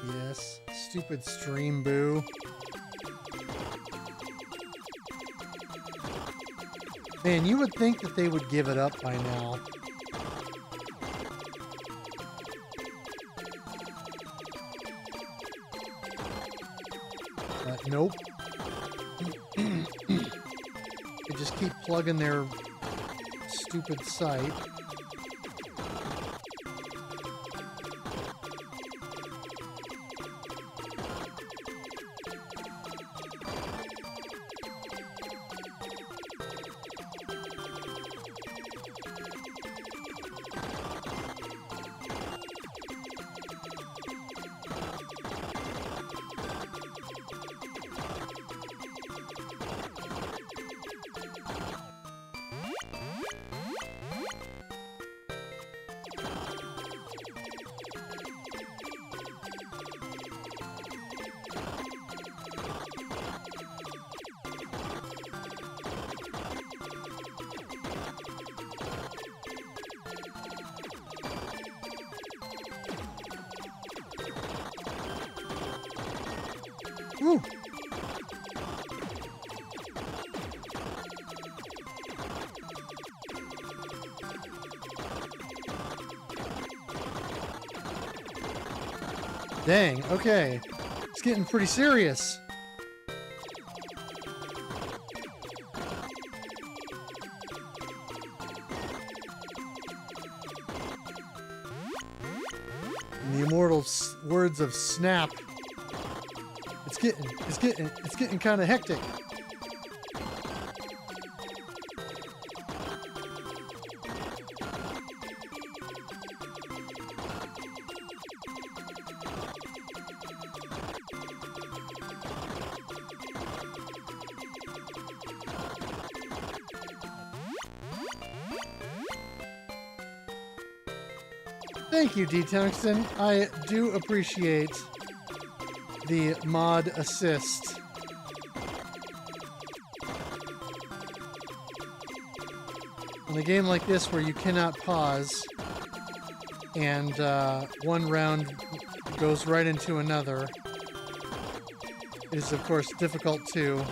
Yes, stupid stream boo. Man, you would think that they would give it up by now. But nope. They just keep plugging their stupid site. Woo! Dang, okay. It's getting pretty serious. In the immortal words of Snap, It's getting kind of hectic. Thank you, D-Tungsten. I do appreciate the mod assist. In a game like this where you cannot pause and one round goes right into another, it is of course difficult to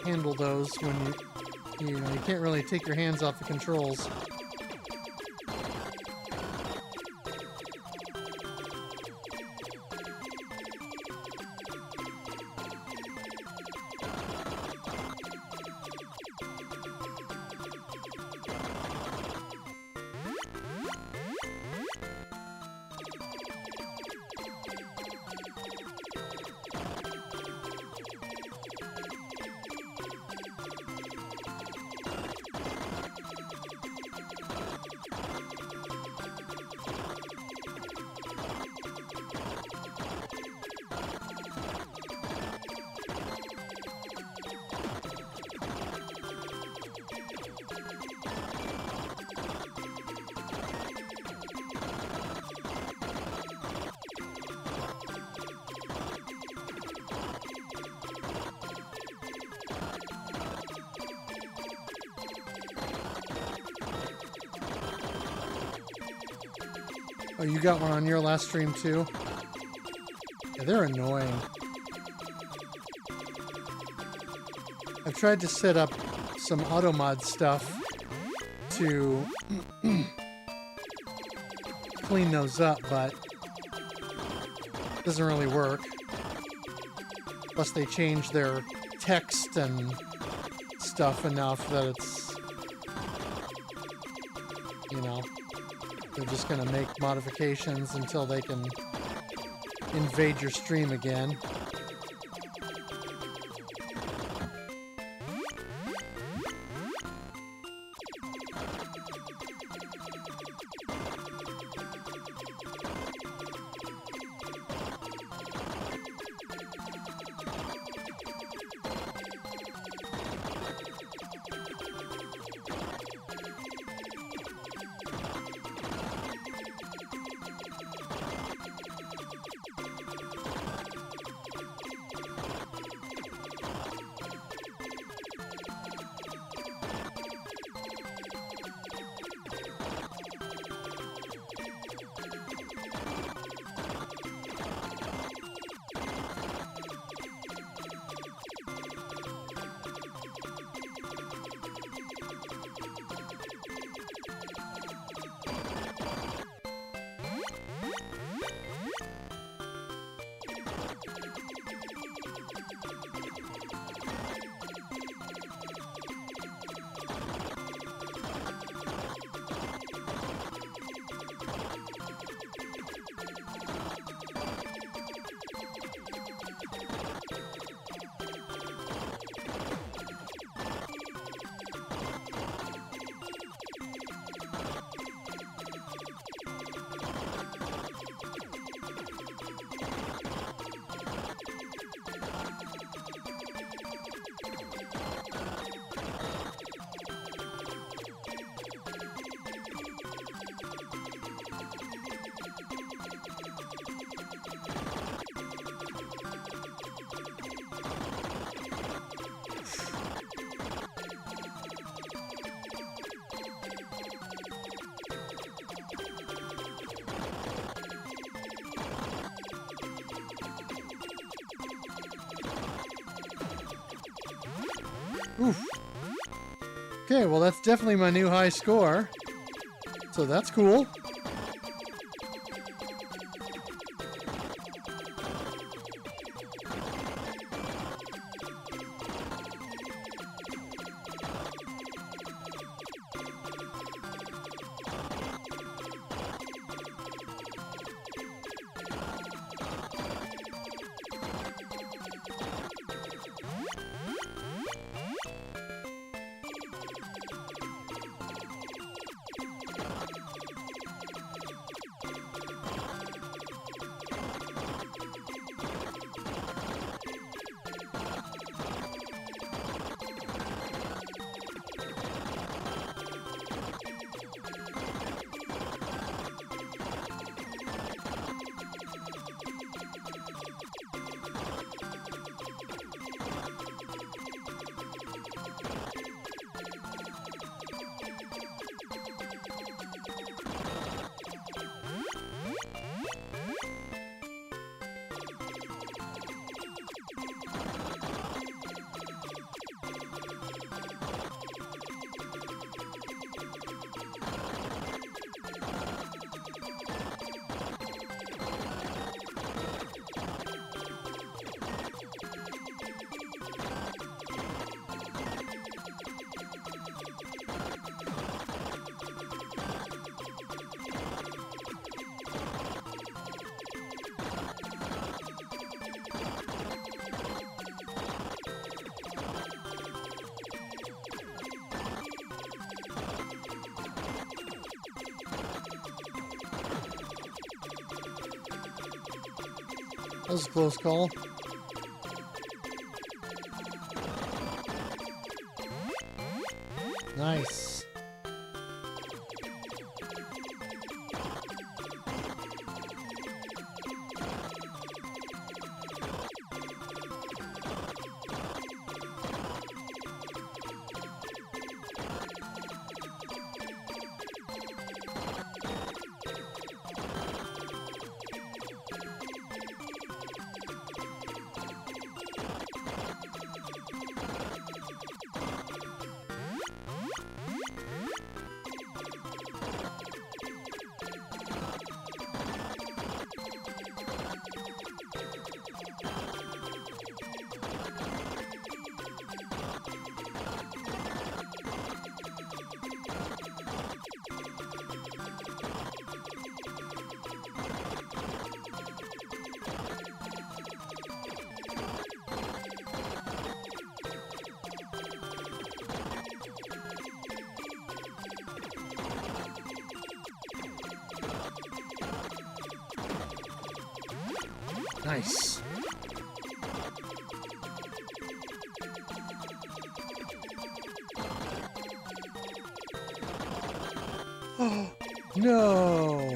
handle those when you can't really take your hands off the controls. Oh, you got one on your last stream too? Yeah, they're annoying. I've tried to set up some auto mod stuff to clean those up, but it doesn't really work. Plus they change their text and stuff enough that it's, you know, they're just going to make modifications until they can invade your stream again. Oof. Okay, well that's definitely my new high score. So that's cool. That was a close call. Nice. Nice. Oh, no.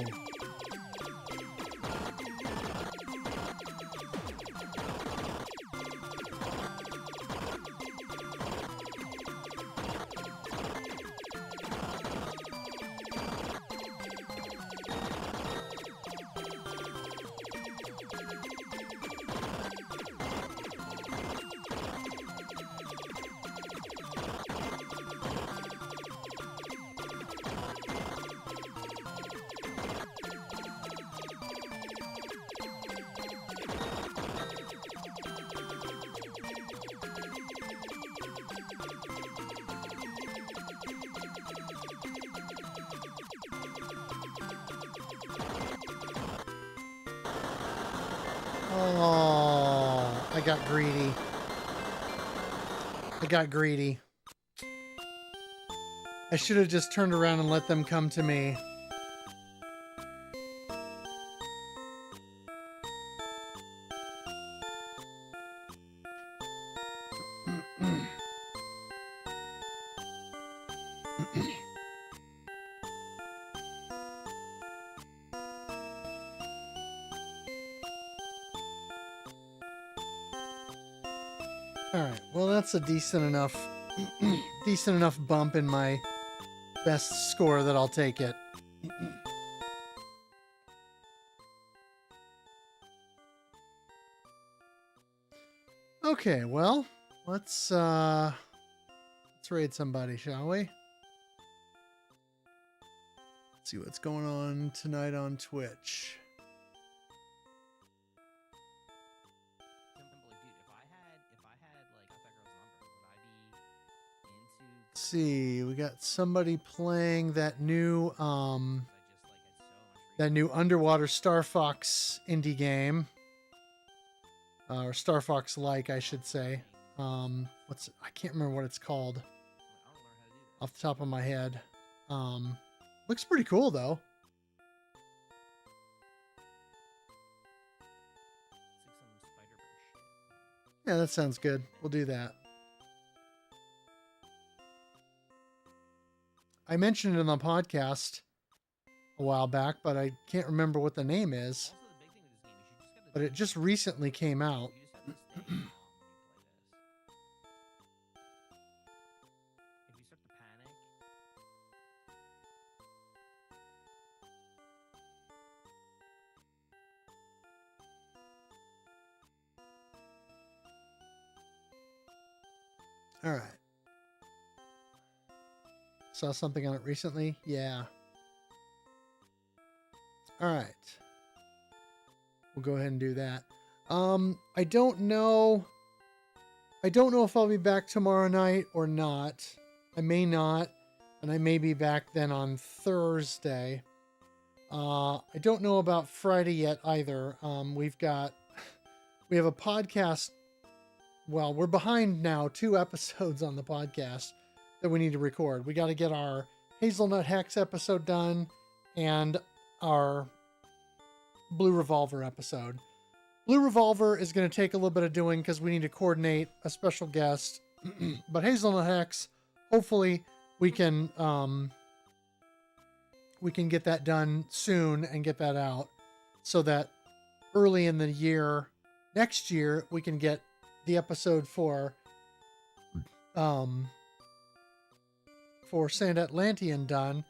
Oh, I got greedy. I got greedy. I should have just turned around and let them come to me. Alright, well that's a decent enough bump in my best score that I'll take it. Okay, well, let's raid somebody, shall we? Let's see what's going on tonight on Twitch. See, we got somebody playing that new underwater Star Fox indie game, or Star Fox like, I should say. I can't remember what it's called off the top of my head. Looks pretty cool though. Yeah, that sounds good. We'll do that. I mentioned it on the podcast a while back, but I can't remember what the name is. But it just recently came out. All right. Saw something on it recently. Yeah. All right. We'll go ahead and do that. I don't know if I'll be back tomorrow night or not. I may not, and I may be back then on Thursday. I don't know about Friday yet either. We have a podcast. Well, we're behind now 2 episodes on the podcast that we need to record. We got to get our Hazelnut Hex episode done and our Blue Revolver episode. Blue Revolver is going to take a little bit of doing because we need to coordinate a special guest. But Hazelnut Hex, hopefully we can get that done soon and get that out so that early in the year, next year, we can get the episode for Santatlantean done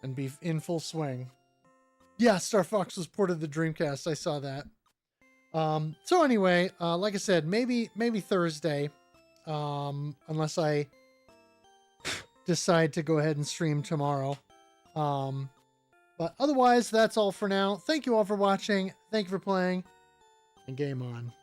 and be in full swing. Yeah, Star Fox was ported to the Dreamcast. I saw that. So anyway, like I said, maybe Thursday, unless I decide to go ahead and stream tomorrow. But otherwise, that's all for now. Thank you all for watching. Thank you for playing, and game on.